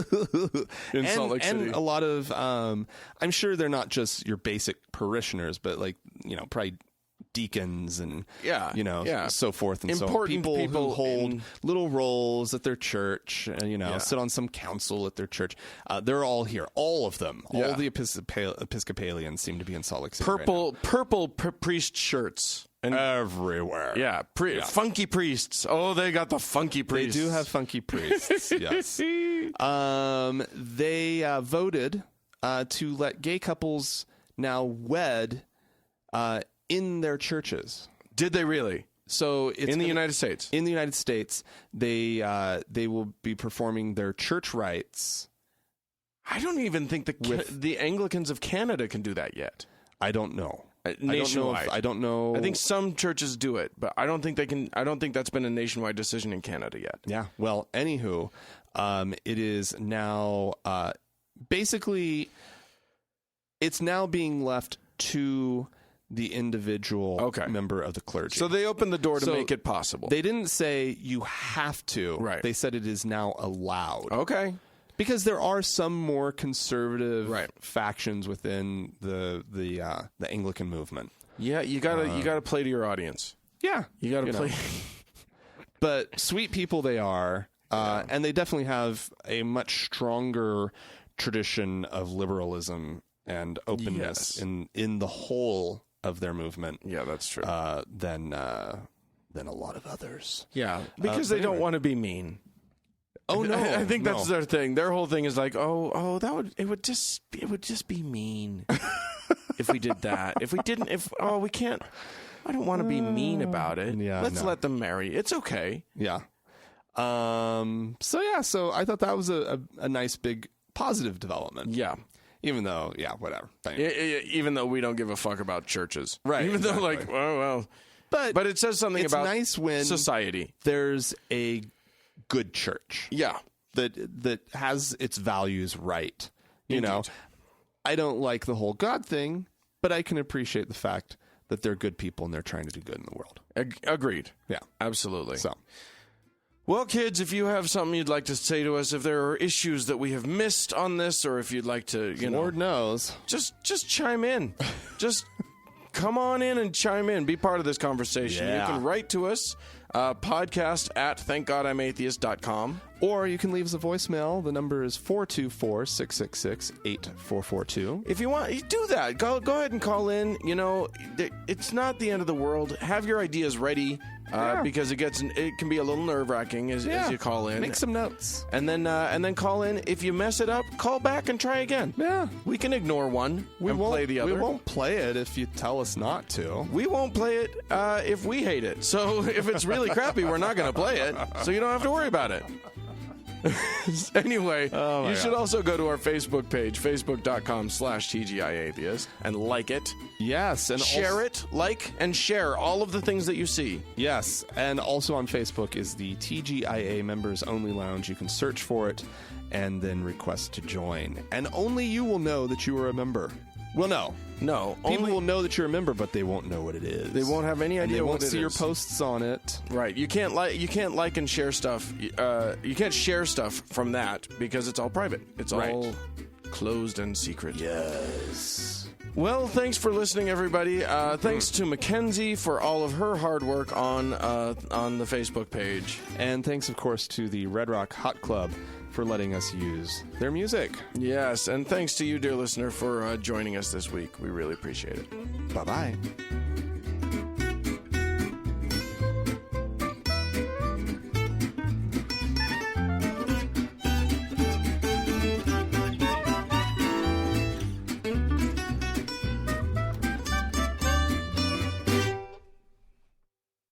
Speaker 2: in Salt Lake City.
Speaker 1: And a lot of, I'm sure they're not just your basic parishioners, but like, probably deacons and so forth and
Speaker 2: important
Speaker 1: so on. People who hold
Speaker 2: in
Speaker 1: little roles at their church, sit on some council at their church. They're all here, all of them. All the Episcopalians seem to be in Salt Lake City.
Speaker 2: Purple priest shirts
Speaker 1: and everywhere.
Speaker 2: Yeah, funky priests. Oh, they got the funky priests.
Speaker 1: They do have funky priests. Yes. They voted to let gay couples now wed in their churches.
Speaker 2: Did they really?
Speaker 1: So it's
Speaker 2: in the United States.
Speaker 1: In the United States, they will be performing their church rites.
Speaker 2: I don't even think the Anglicans of Canada can do that yet.
Speaker 1: I don't know.
Speaker 2: Nationwide.
Speaker 1: I don't know.
Speaker 2: I think some churches do it, but I don't think they can. I don't think that's been a nationwide decision in Canada yet.
Speaker 1: Yeah. Well, anywho, it is now basically it's now being left to the individual member of the clergy.
Speaker 2: So they opened the door to make it possible.
Speaker 1: They didn't say you have to.
Speaker 2: Right.
Speaker 1: They said it is now allowed.
Speaker 2: Okay.
Speaker 1: Because there are some more conservative factions within the Anglican movement.
Speaker 2: Yeah, you gotta play to your audience.
Speaker 1: Yeah,
Speaker 2: you gotta play.
Speaker 1: But sweet people they are, and they definitely have a much stronger tradition of liberalism and openness in the whole of their movement.
Speaker 2: Yeah, that's true.
Speaker 1: Than a lot of others.
Speaker 2: Yeah, because they don't want to be mean.
Speaker 1: Oh no!
Speaker 2: I think that's their thing. Their whole thing is like, it would just be mean if we did that. If we didn't, we can't. I don't want to be mean about it.
Speaker 1: Yeah,
Speaker 2: let's let them marry. It's okay.
Speaker 1: Yeah. So I thought that was a nice big positive development.
Speaker 2: Yeah.
Speaker 1: Even though, whatever.
Speaker 2: Even though we don't give a fuck about churches,
Speaker 1: right?
Speaker 2: Even though, like, but it says something about
Speaker 1: nice when
Speaker 2: society.
Speaker 1: There's a good church, that has its values right. You know, I don't like the whole God thing, but I can appreciate the fact that they're good people and they're trying to do good in the world.
Speaker 2: Agreed.
Speaker 1: Yeah,
Speaker 2: absolutely.
Speaker 1: So.
Speaker 2: Well, kids, if you have something you'd like to say to us, if there are issues that we have missed on this, or if you'd like to,
Speaker 1: Lord knows,
Speaker 2: just chime in. Just come on in and chime in. Be part of this conversation.
Speaker 1: Yeah.
Speaker 2: You can write to us, podcast at thankgodimatheist.com.
Speaker 1: Or you can leave us a voicemail. The number is 424-666-8442.
Speaker 2: If you want, you do that. Go ahead and call in. It's not the end of the world. Have your ideas ready. Because it can be a little nerve-wracking as you call in.
Speaker 1: Make some notes.
Speaker 2: And then call in. If you mess it up, call back and try again.
Speaker 1: Yeah.
Speaker 2: We can ignore one and play the other.
Speaker 1: We won't play it if you tell us not to.
Speaker 2: We won't play it if we hate it. So if it's really crappy, we're not going to play it. So you don't have to worry about it. Anyway, you should also go to our Facebook page, facebook.com/TGIAtheist, and like it.
Speaker 1: Yes. And
Speaker 2: share it, like, and share all of the things that you see.
Speaker 1: Yes. And also on Facebook is the TGIA Members Only Lounge. You can search for it and then request to join. And only you will know that you are a member. Well, no. People will know that you're a member, but they won't know what it is.
Speaker 2: They won't have any idea what it is.
Speaker 1: They won't see your posts on it.
Speaker 2: Right. You can't like and share stuff. You can't share stuff from that because it's all private. It's all closed and secret.
Speaker 1: Yes.
Speaker 2: Well, thanks for listening, everybody. Thanks to Mackenzie for all of her hard work on the Facebook page.
Speaker 1: And thanks, of course, to the Red Rock Hot Club for letting us use their music.
Speaker 2: Yes, and thanks to you, dear listener, for joining us this week. We really appreciate it.
Speaker 1: Bye-bye.